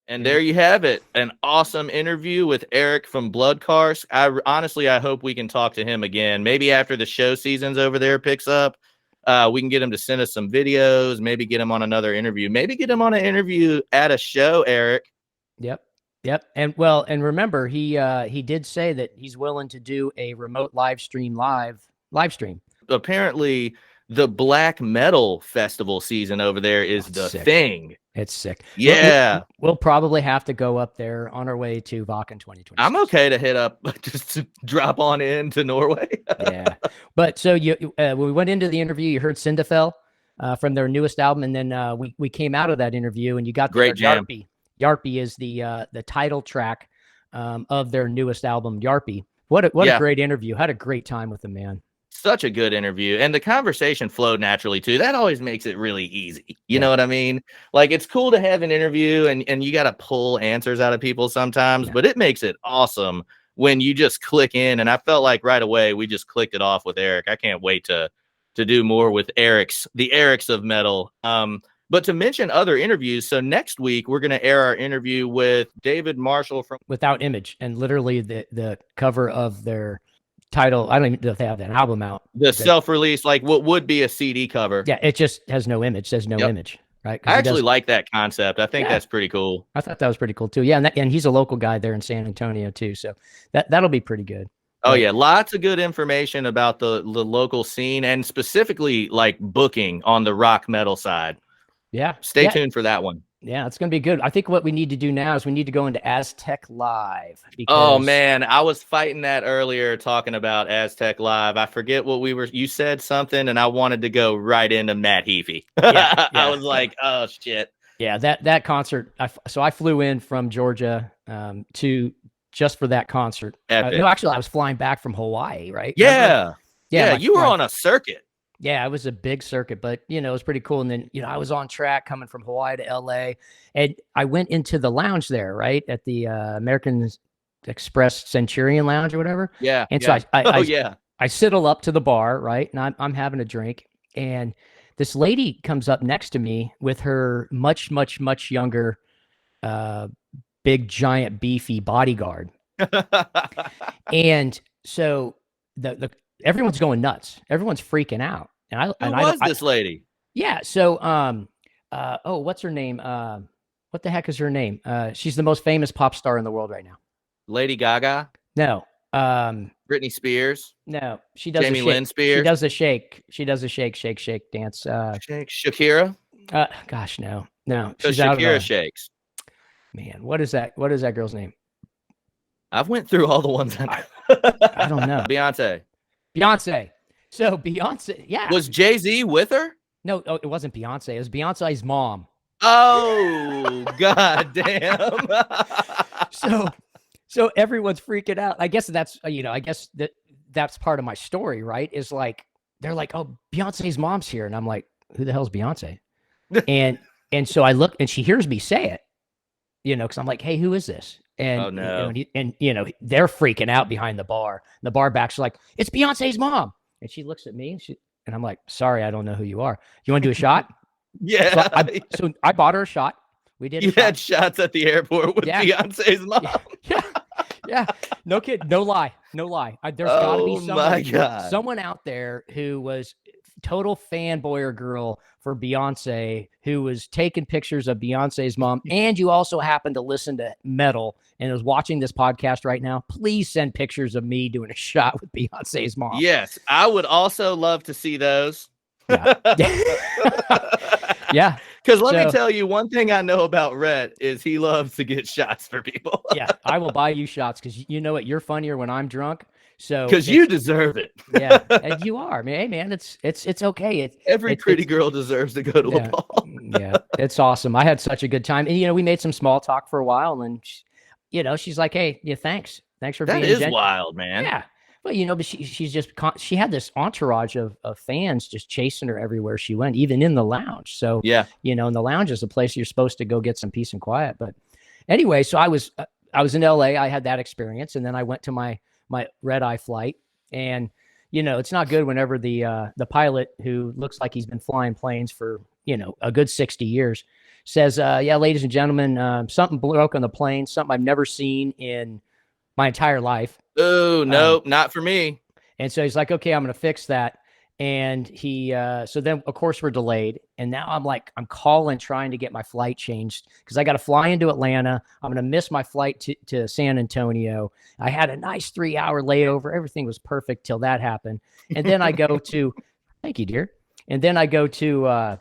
And there you have it. An awesome interview with Eric from BlodKarsk. I hope we can talk to him again. Maybe after the show seasons over there picks up, we can get him to send us some videos, maybe get him on another interview, maybe get him on an interview at a show, Eric. Yep. And remember, he did say that he's willing to do a remote live stream. Apparently, the black metal festival season over there is the thing. It's sick. Yeah. We'll probably have to go up there on our way to Vakken 2020. I'm okay to hit up, just to drop on into Norway. Yeah. But so when we went into the interview, you heard Sindafel from their newest album. And then we came out of that interview and you got Great jam. Yarpy. Yarpy is the title track of their newest album, Yarpy. What a great interview. Had a great time with the man. Such a good interview, and the conversation flowed naturally too. That always makes it really easy. You know what I mean? Like, it's cool to have an interview and you got to pull answers out of people sometimes, but it makes it awesome when you just click in. And I felt like right away we just clicked it off with Eric. I can't wait to do more with the Erics of metal. But to mention other interviews, so next week we're going to air our interview with David Marshall from Without Image, and literally the cover of their title, I don't even know if they have that album out. The self-release, like what would be a CD cover. Yeah, it just has no image, says no image, right? I actually like that concept. I think that's pretty cool. I thought that was pretty cool too. Yeah, and he's a local guy there in San Antonio too, so that'll be pretty good. Oh yeah, lots of good information about the local scene and specifically like booking on the rock metal side. Yeah. Stay tuned for that one. Yeah, it's going to be good. I think what we need to do now is we need to go into Aztec Live. Oh, man. I was fighting that earlier talking about Aztec Live. I forget what you said something, and I wanted to go right into Matt Heafy. I was like, oh, shit. Yeah, that concert. So I flew in from Georgia to just for that concert. No, actually, I was flying back from Hawaii, right? Yeah. You were on a circuit. Yeah, it was a big circuit, but, it was pretty cool. And then, I was on track coming from Hawaii to LA, and I went into the lounge there, right, at the American Express Centurion Lounge or whatever. Yeah. And so I sidle up to the bar, right, and I'm having a drink, and this lady comes up next to me with her much, much, much younger, big, giant, beefy bodyguard. And so everyone's going nuts. Everyone's freaking out. And Who was this lady? Yeah. So, what's her name? What the heck is her name? She's the most famous pop star in the world right now. Lady Gaga? No. Britney Spears? No. She does Jamie Lynn Spears? She does a shake. She does a shake dance. Shakira? Gosh, no. She's Shakira shakes. Man, what is that? What is that girl's name? I've went through all the ones I know. I don't know. Beyonce. So Beyonce, yeah. Was Jay-Z with her? No, it wasn't Beyonce. It was Beyonce's mom. Oh, god damn. So everyone's freaking out. I guess that's, that's part of my story, right? Is like, they're like, oh, Beyonce's mom's here. And I'm like, who the hell's Beyonce? and so I look, and she hears me say it, because I'm like, hey, who is this? And, oh, no. They're freaking out behind the bar. The bar back's like, it's Beyonce's mom. And she looks at me and I'm like, sorry, I don't know who you are. You want to do a shot? Yeah. So I bought her a shot. We did. You had shots at the airport with Beyonce's mom. Yeah. No kid. No lie. There's got to be someone out there who was total fanboy or girl for Beyonce, who was taking pictures of Beyonce's mom, and you also happen to listen to metal and is watching this podcast right now, please send pictures of me doing a shot with Beyonce's mom. Yes, I would also love to see those. Yeah. Yeah. Because let me tell you, one thing I know about Rhett is he loves to get shots for people. Yeah, I will buy you shots because you know what? You're funnier when I'm drunk. So because you deserve it. Yeah, and you are, man. Hey, man, it's okay. Every pretty girl deserves to go to a ball. Yeah, it's awesome. I had such a good time, and we made some small talk for a while, and she's like, "Hey, thanks for being." That is wild, man. Yeah, but but she had this entourage of fans just chasing her everywhere she went, even in the lounge. So yeah, and the lounge is a place you're supposed to go get some peace and quiet. But anyway, so I was in LA. I had that experience, and then I went to my red eye flight, and it's not good whenever the pilot, who looks like he's been flying planes for a good 60 years, says, yeah, ladies and gentlemen, something broke on the plane, something I've never seen in my entire life. Oh, no, not for me. And so he's like, okay, I'm going to fix that. And so then of course we're delayed. And now I'm calling, trying to get my flight changed because I got to fly into Atlanta. I'm going to miss my flight to San Antonio. I had a nice 3-hour layover. Everything was perfect till that happened. And then I go to, thank you, dear. And then I go to,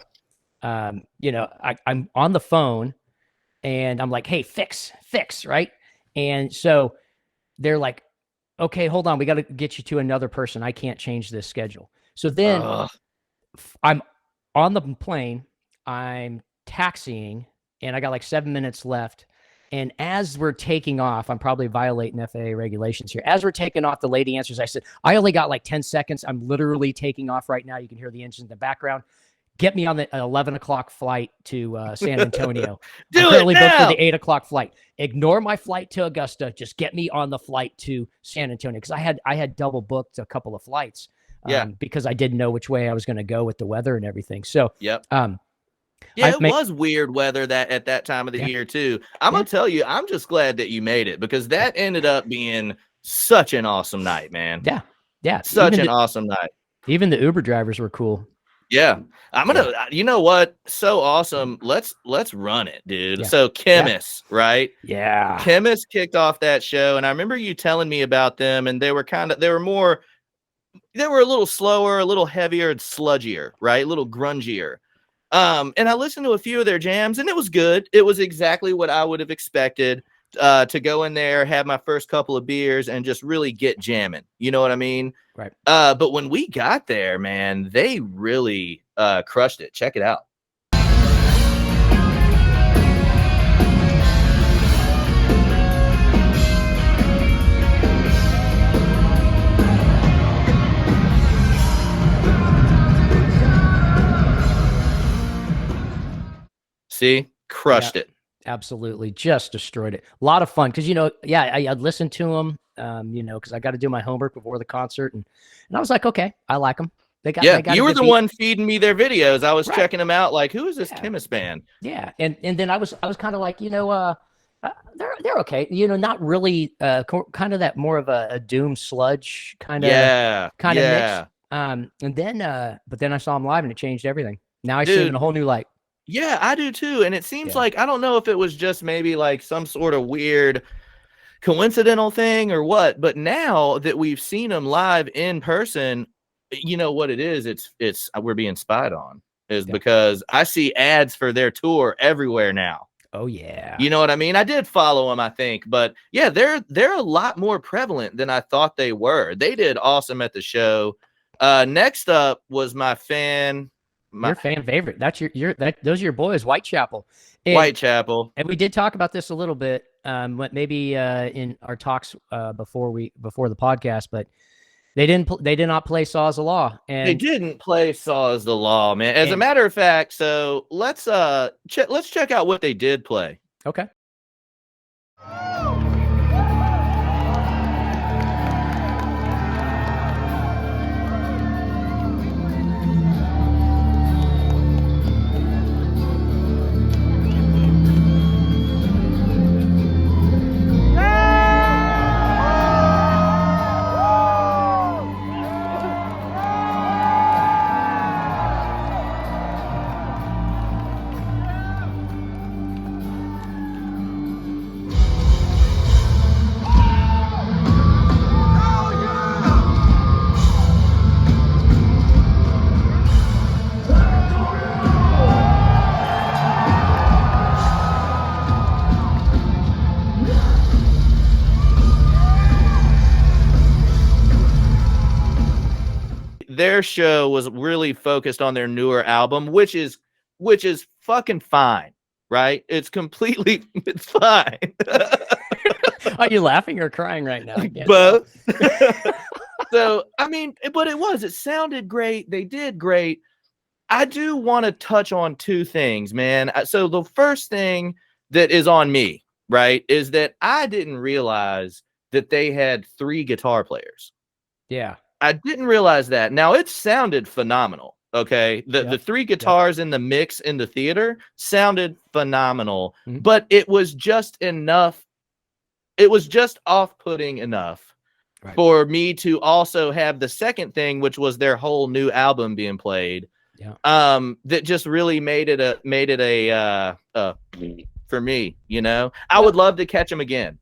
I'm on the phone and I'm like, hey, fix, right? And so they're like, okay, hold on. We got to get you to another person. I can't change this schedule. So then I'm on the plane, I'm taxiing, and I got like 7 minutes left. And as we're taking off, I'm probably violating FAA regulations here. As we're taking off, the lady answers. I said, I only got like 10 seconds. I'm literally taking off right now. You can hear the engines in the background. Get me on the 11 o'clock flight to San Antonio. I'm currently booked for the 8 o'clock flight. Ignore my flight to Augusta. Just get me on the flight to San Antonio. Because I had double booked a couple of flights. Because I didn't know which way I was going to go with the weather and everything. So, it was weird weather at that time of the year too. I'm going to tell you, I'm just glad that you made it because that ended up being such an awesome night, man. Yeah. Such an awesome night. Even the Uber drivers were cool. Yeah. I'm going to, you know what? So awesome. Let's run it, dude. Yeah. So Chemist, right? Yeah. Chemist kicked off that show. And I remember you telling me about them and they were a little slower, a little heavier and sludgier, right? A little grungier. And I listened to a few of their jams and it was good. It was exactly what I would have expected to go in there, have my first couple of beers and just really get jamming. You know what I mean? Right. But when we got there, man, they really crushed it. Check it out. See, crushed it. Absolutely. Just destroyed it. A lot of fun. Cause I'd listen to them, cause I got to do my homework before the concert. And I was like, okay, I like them. They got you were the one feeding me their videos. I was checking them out. Like, who is this Chemist band? Yeah. And then I was kind of like, they're okay. Not really, kind of that more of a doom sludge kind of mix. And then, but then I saw them live and it changed everything. Now I see them in a whole new light. Yeah, I do too. And it seems like, I don't know if it was just maybe like some sort of weird coincidental thing or what, but now that we've seen them live in person, you know what it is? It's we're being spied on because I see ads for their tour everywhere now. Oh yeah. You know what I mean? I did follow them, I think, but yeah, they're a lot more prevalent than I thought they were. They did awesome at the show. Next up was my fan favorite. That's those are your boys, Whitechapel. Whitechapel. And we did talk about this a little bit, maybe in our talks before the podcast, but they did not play Saw's the Law. And they didn't play Saw's the Law, man. As a matter of fact, so let's check out what they did play. Okay. Their show was really focused on their newer album, which is fucking fine, right? It's fine. Are you laughing or crying right now? Both. So, I mean, but it sounded great. They did great. I do want to touch on two things, man. So the first thing that is on me, right, is that I didn't realize that they had 3 guitar players. Yeah. I didn't realize that. Now, it sounded phenomenal. Okay. The Yep. three guitars in the mix in the theater sounded phenomenal, Mhm. but it was just enough. It was just off-putting enough for me to also have the second thing, which was their whole new album being played. Yeah. That just really made it a for me, you know. I would love to catch them again.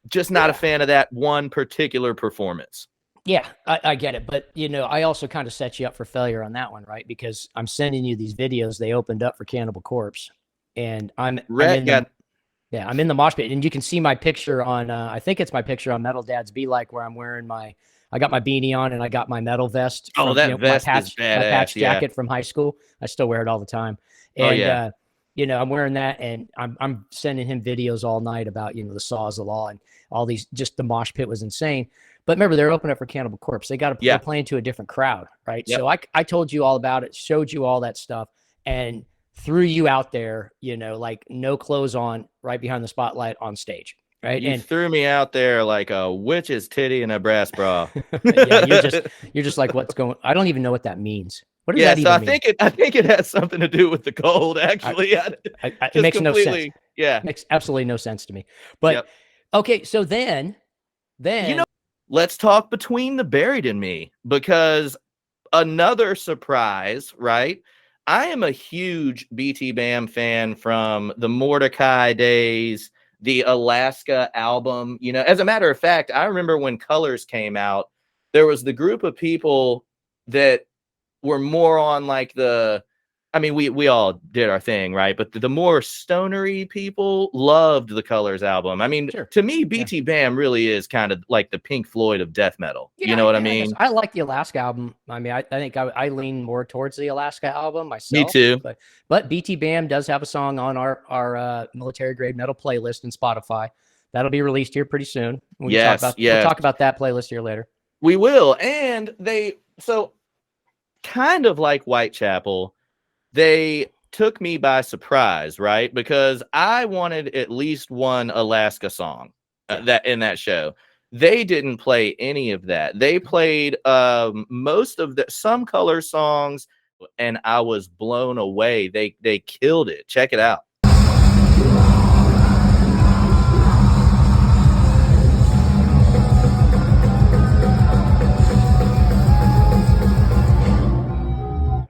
Just not a fan of that one particular performance. Yeah, I get it. But, you know, I also kind of set you up for failure on that one, right? Because I'm sending you these videos they opened up for Cannibal Corpse. And I'm in the mosh pit. And you can see my picture on, I think it's my picture on Metal Dad's Be Like, where I'm wearing I got my beanie on and I got my metal vest. Oh, From, that you know, vest is my badass. patch jacket from high school. I still wear it all the time. And, Oh, yeah. you know, I'm wearing that, and I'm sending him videos all night about, you know, the Saw is the Law and all these. Just the mosh pit was insane. But remember, they're opening up for Cannibal Corpse. They're playing to a different crowd, right? Yep. So I told you all about it, showed you all that stuff, and threw you out there, you know, like no clothes on, right behind the spotlight on stage, right? You threw me out there like a witch's titty in a brass bra. Yeah, you're just like, what's going? I don't even know what that means. What does that even mean? I think it has something to do with the cold, actually. It makes no sense. Yeah, It makes absolutely no sense to me. But okay, so then you know, let's talk Between the Buried and Me, because another surprise, right? I am a huge BT Bam fan from the Mordecai days, the Alaska album. You know, as a matter of fact, I remember when Colors came out, there was the group of people that were more on like I mean, we all did our thing, right? But the more stonery people loved the Colors album. I mean, to me, BT Bam really is kind of like the Pink Floyd of death metal. You know what I mean? I like the Alaska album. I mean, I think I lean more towards the Alaska album myself. Me too. But BT Bam does have a song on our military grade metal playlist in Spotify. That'll be released here pretty soon. We'll talk about that playlist here later. We will. And so kind of like Whitechapel, they took me by surprise, right? Because I wanted at least one Alaska song that in that show. They didn't play any of that. They played most of some Color songs, and I was blown away. They killed it. Check it out.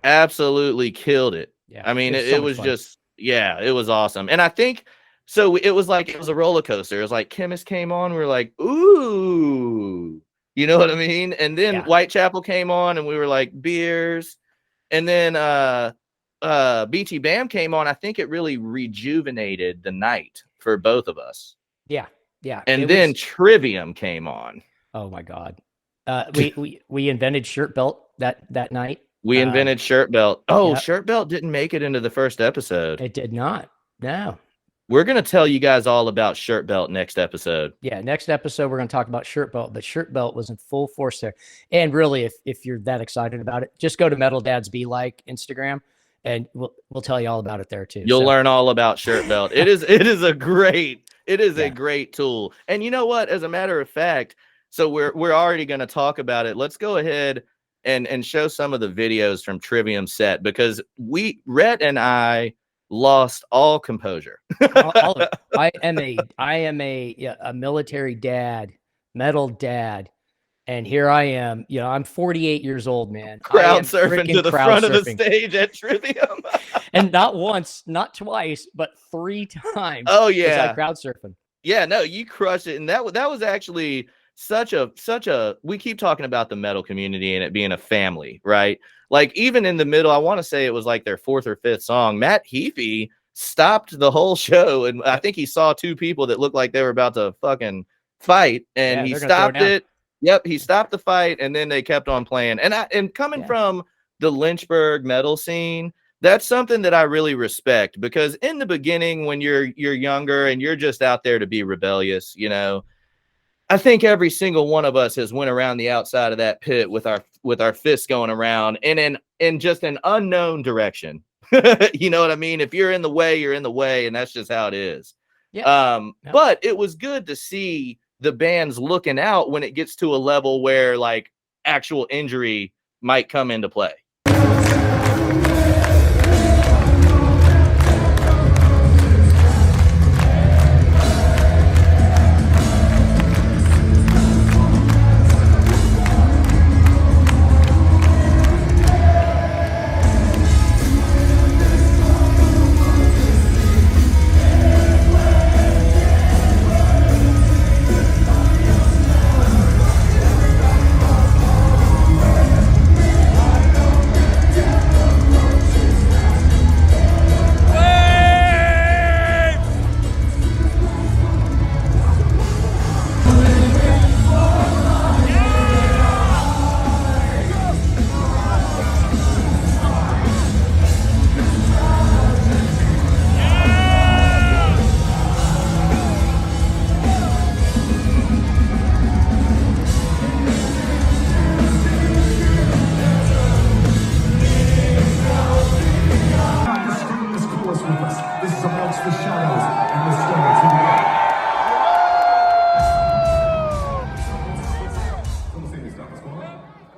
Absolutely killed it. Yeah, I mean, it was just, it was awesome. And I think so. It was a roller coaster. It was like Chemist came on. We were like, ooh, you know what I mean? And then Whitechapel came on, and we were like, beers. And then BT Bam came on. I think it really rejuvenated the night for both of us. Yeah. And then Trivium came on. Oh my God. We invented Shirt Belt that night. We invented Shirt Belt. Oh, Shirt Belt didn't make it into the first episode. It did not. No. We're going to tell you guys all about Shirt Belt next episode. Yeah, next episode we're going to talk about Shirt Belt, but Shirt Belt was in full force there. And really, if you're that excited about it, just go to Metal Dad's Be Like Instagram, and we'll tell you all about it there too. You'll learn all about Shirt Belt. It is a great tool. And you know what? As a matter of fact, so we're already going to talk about it. Let's go ahead and show some of the videos from Trivium set, because Rhett and I lost all composure. all of it. I am a military dad, metal dad, and here I am. You know, I'm 48 years old, man. Crowd surfing to the front of the stage at Trivium, and not once, not twice, but 3 times. Oh yeah, I crowd surfing. Yeah, no, you crushed it, and that was actually such a. We keep talking about the metal community and it being a family, right? Like, even in the middle, I want to say it was like their 4th or 5th song, Matt Heafy stopped the whole show, and I think he saw 2 people that looked like they were about to fucking fight, and he stopped it. Yep, he stopped the fight, and then they kept on playing. And coming from the Lynchburg metal scene, that's something that I really respect, because in the beginning, when you're younger and you're just out there to be rebellious, you know, I think every single one of us has went around the outside of that pit with our fists going around and in just an unknown direction. You know what I mean? If you're in the way, you're in the way, and that's just how it is. Yeah. But it was good to see the bands looking out when it gets to a level where like actual injury might come into play.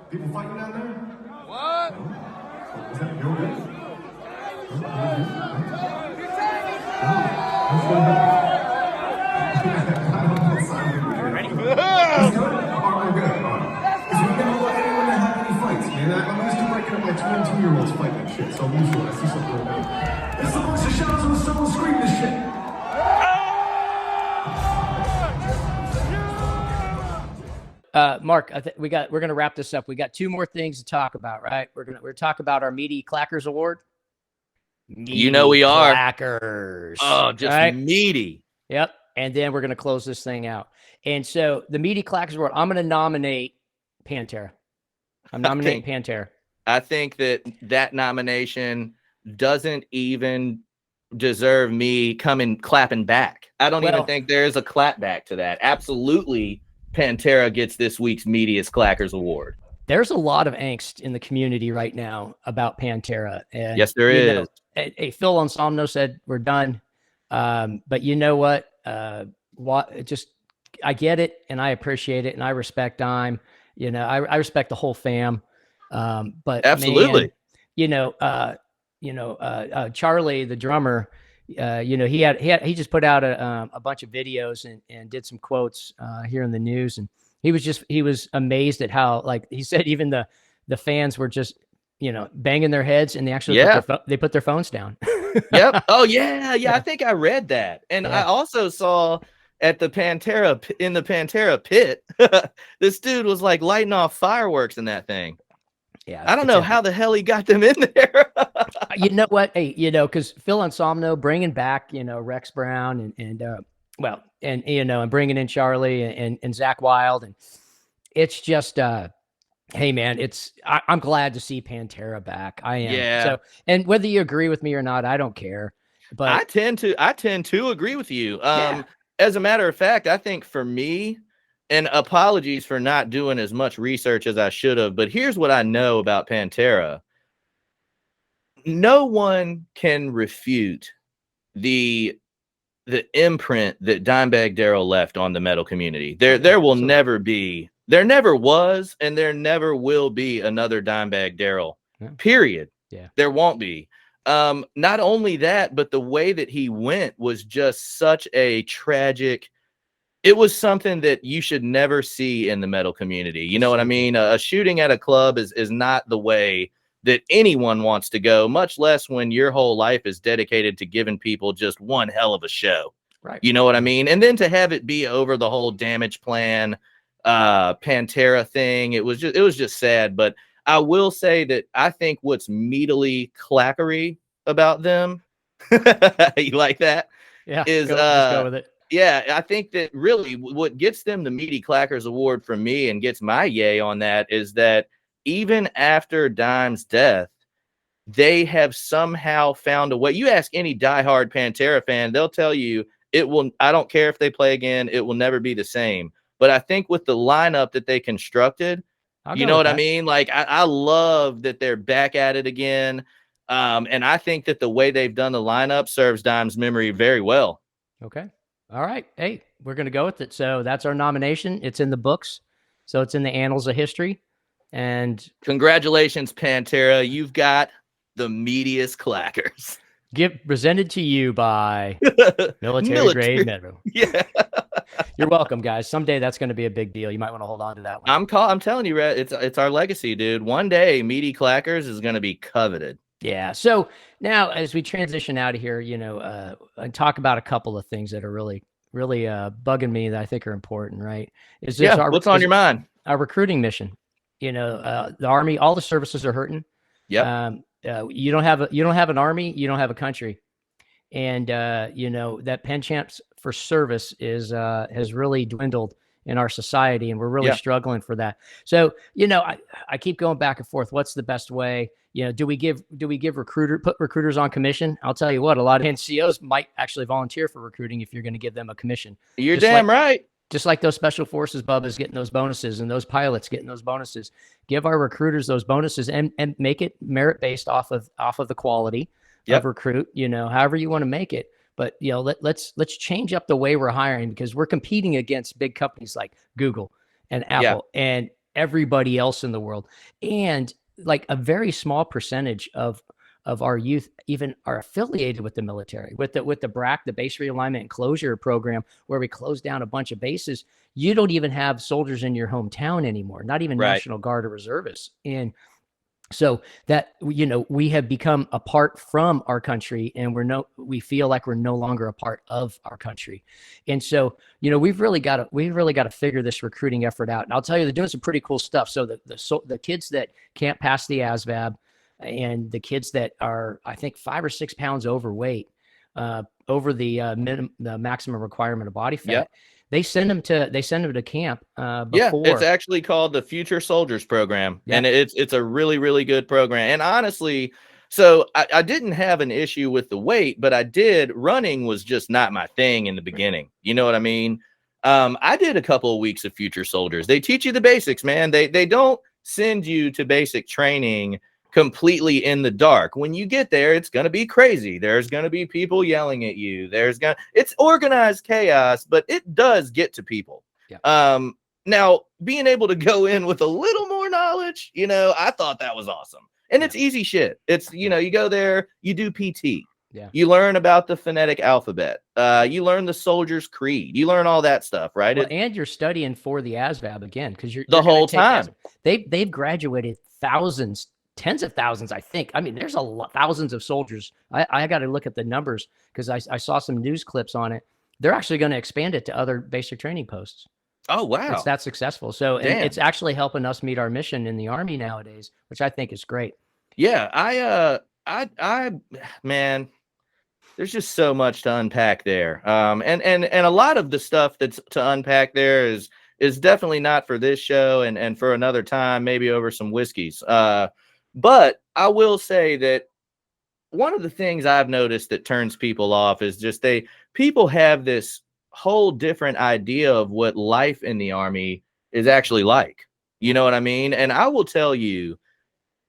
People fighting down there? What? Is that your guys? Ready? Let's go. Alright, good. Because we never let anyone to have any fights, man. I'm used to breaking up my 22-year-olds fighting and shit, so I'm used to it. I see something right now. There's a bunch of shadows and someone screaming this shit. Mark, we're going to wrap this up. We got two more things to talk about, right? We're talk about our Meaty Clackers Award. You know we are. Clackers. Oh, just right? meaty. Yep. And then we're going to close this thing out. And so the Meaty Clackers Award, I'm going to nominate Pantera. I'm nominating Pantera. I think that nomination doesn't even deserve me coming clapping back. I don't even think there's a clap back to that. Absolutely. Pantera gets this week's Meatiest Clackers Award. There's a lot of angst in the community right now about Pantera. And, yes, there is. Hey, Phil Ansomno said we're done. But you know what? I get it and I appreciate it and I respect Dime. You know, I respect the whole fam. But absolutely, man, Charlie, the drummer, he just put out a bunch of videos and did some quotes here in the news, and he was amazed at how, like he said, even the fans were just banging their heads, and they actually put their phones down. Yep. Oh yeah. I think I read that, and I also saw at the Pantera pit, this dude was like lighting off fireworks in that thing. Yeah, I don't know how the hell he got them in there. You know what? Hey, because Phil Ansomno bringing back, Rex Brown and bringing in Charlie and Zach Wilde, and it's just, hey man, I'm glad to see Pantera back. I am. Yeah. So, and whether you agree with me or not, I don't care. But I tend to agree with you. As a matter of fact, I think for me. And apologies for not doing as much research as I should have, but here's what I know about Pantera. No one can refute the imprint that Dimebag Darrell left on the metal community. There will never be, there never was, and there never will be another Dimebag Darrell. Period. Yeah. There won't be. Not only that, but the way that he went was just such a tragic. It was something that you should never see in the metal community. You know what I mean? A shooting at a club is not the way that anyone wants to go, much less when your whole life is dedicated to giving people just one hell of a show. Right. You know what I mean? And then to have it be over the whole Damage Plan, Pantera thing, it was just sad. But I will say that I think what's meatily clackery about them, you like that? Yeah. Just go with it. Yeah, I think that really what gets them the Meaty Clackers Award from me and gets my yay on that is that even after Dime's death, they have somehow found a way. You ask any diehard Pantera fan, they'll tell you I don't care if they play again, it will never be the same. But I think with the lineup that they constructed, you know what I mean? Like, I love that they're back at it again. And I think that the way they've done the lineup serves Dime's memory very well. Okay. All right. Hey, we're going to go with it. So that's our nomination. It's in the books. So it's in the annals of history. And congratulations, Pantera. You've got the meatiest clackers. Presented to you by military grade metal. Yeah. You're welcome, guys. Someday that's going to be a big deal. You might want to hold on to that one. I'm telling you, Rhett, it's our legacy, dude. One day, meaty clackers is going to be coveted. Yeah. So now, as we transition out of here, and talk about a couple of things that are really bugging me that I think are important. Right? What's on your mind? Our recruiting mission. The Army, all the services are hurting. Yep. You don't have an army, you don't have a country, and that penchant for service has really dwindled in our society, and we're really struggling for that. So I keep going back and forth. What's the best way? Do we put recruiters on commission? I'll tell you what, a lot of NCOs might actually volunteer for recruiting if you're going to give them a commission. You're damn right. Just like those special forces Bubba's getting those bonuses and those pilots getting those bonuses, give our recruiters those bonuses and make it merit based off of the quality of recruit, however you want to make it. But, let's change up the way we're hiring, because we're competing against big companies like Google and Apple and everybody else in the world. And like a very small percentage of our youth even are affiliated with the military, with the BRAC, the base realignment and closure program, where we close down a bunch of bases. You don't even have soldiers in your hometown anymore, not even National Guard or reservists. And so that, we have become apart from our country, and we feel like we're no longer a part of our country. And so, we've really got to figure this recruiting effort out. And I'll tell you, they're doing some pretty cool stuff. So the kids that can't pass the ASVAB, and the kids that are, I think, 5 or 6 pounds overweight, over the maximum requirement of body fat, they send them to camp. It's actually called the Future Soldiers Program, and it's a really, really good program. And honestly, so I didn't have an issue with the weight, but running was just not my thing in the beginning. You know what I mean? I did a couple of weeks of Future Soldiers. They teach you the basics, man. They don't send you to basic training completely in the dark. When you get there, it's going to be crazy. There's going to be people yelling at you. It's organized chaos, but it does get to people. Now, being able to go in with a little more knowledge, I thought that was awesome. And it's easy shit. It's, you go there, you do PT. You learn about the phonetic alphabet. You learn the soldier's creed. You learn all that stuff, right? Well, and you're studying for the ASVAB again, because you're the whole time. They've graduated tens of thousands, I think. I mean, there's thousands of soldiers. I got to look at the numbers, because I saw some news clips on it. They're actually going to expand it to other basic training posts. Oh, wow. It's that successful. So and it's actually helping us meet our mission in the Army nowadays, which I think is great. Yeah. I man, there's just so much to unpack there. And a lot of the stuff that's to unpack there is definitely not for this show and for another time, maybe over some whiskeys. But I will say that one of the things I've noticed that turns people off is just people have this whole different idea of what life in the Army is actually like. You know what I mean? And I will tell you,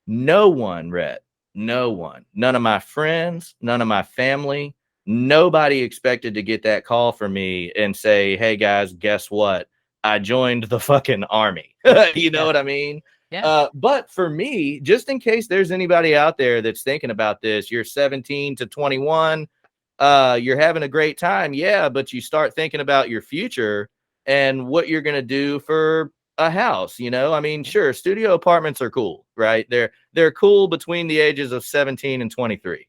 no one, Rhett, no one, none of my friends, none of my family, nobody expected to get that call from me and say, hey guys, guess what? I joined the fucking Army. You know what I mean? Yeah. But for me, just in case there's anybody out there that's thinking about this, you're 17 to 21, you're having a great time. Yeah. But you start thinking about your future and what you're going to do for a house. I mean, sure, studio apartments are cool, right? They're cool between the ages of 17 and 23.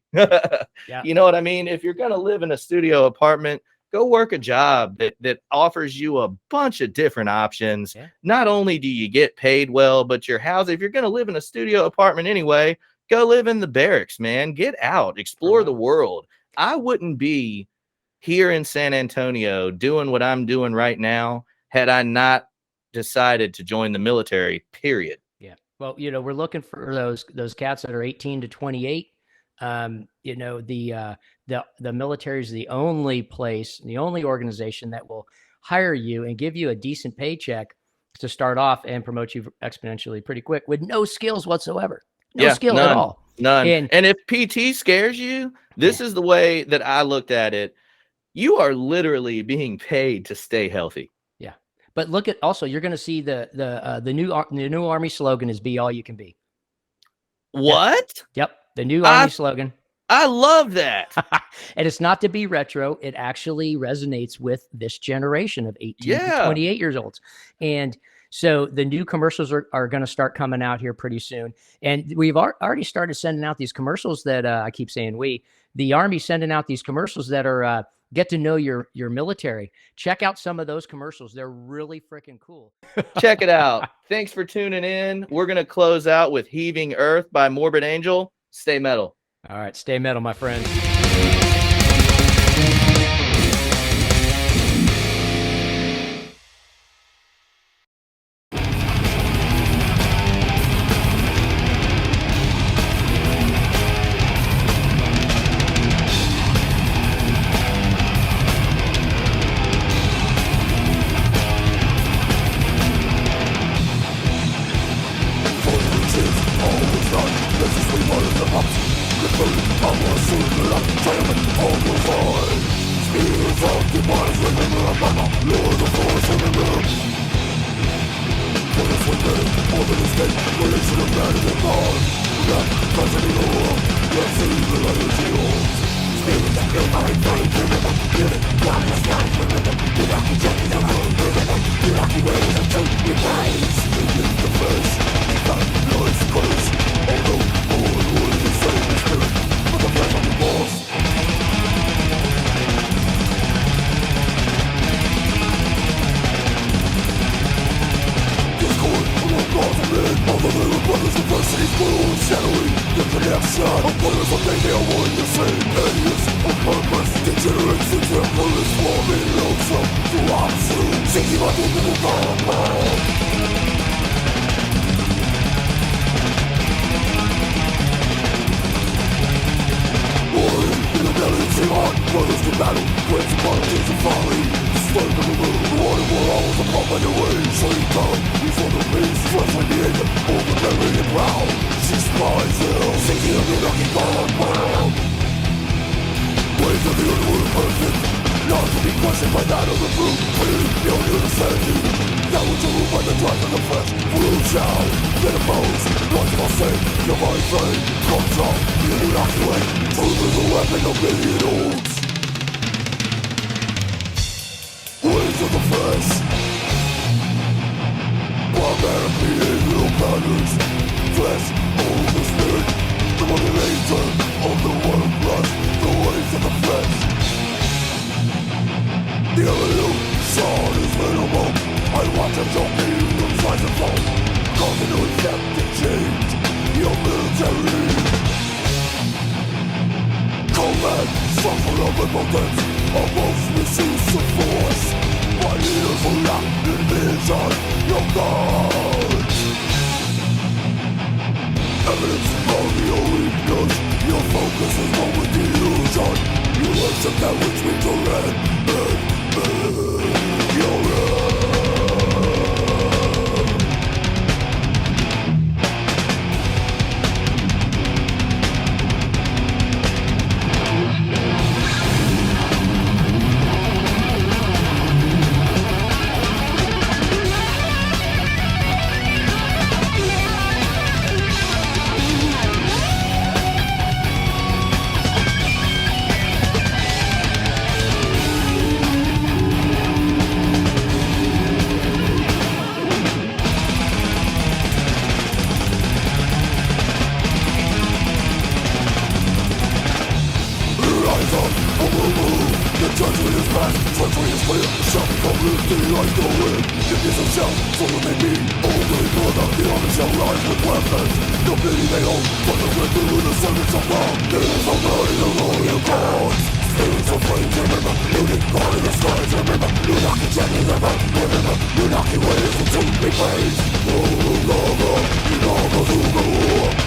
You know what I mean? If you're going to live in a studio apartment, go work a job that offers you a bunch of different options. Not only do you get paid well, but your house, if you're going to live in a studio apartment anyway, go live in the barracks, man. Get out, explore the world. I wouldn't be here in San Antonio doing what I'm doing right now had I not decided to join the military, period. Yeah. Well, we're looking for those cats that are 18 to 28. The military is the only place, the only organization that will hire you and give you a decent paycheck to start off and promote you exponentially pretty quick with no skills whatsoever. No skill none, at all. None. And if PT scares you, this is the way that I looked at it. You are literally being paid to stay healthy. Yeah. But look at also, you're going to see the new Army slogan is "Be all you can be." What? Yep, the new Army slogan. I love that. And it's not to be retro. It actually resonates with this generation of 18 to 28 years olds. And so the new commercials are going to start coming out here pretty soon. And we've already started sending out these commercials that I keep saying the Army sending out these commercials that are get to know your military. Check out some of those commercials. They're really freaking cool. Check it out. Thanks for tuning in. We're going to close out with Heaving Earth by Morbid Angel. Stay metal. All right, stay metal, my friends. You're not the way to be praised. Oh, Lord, you're not the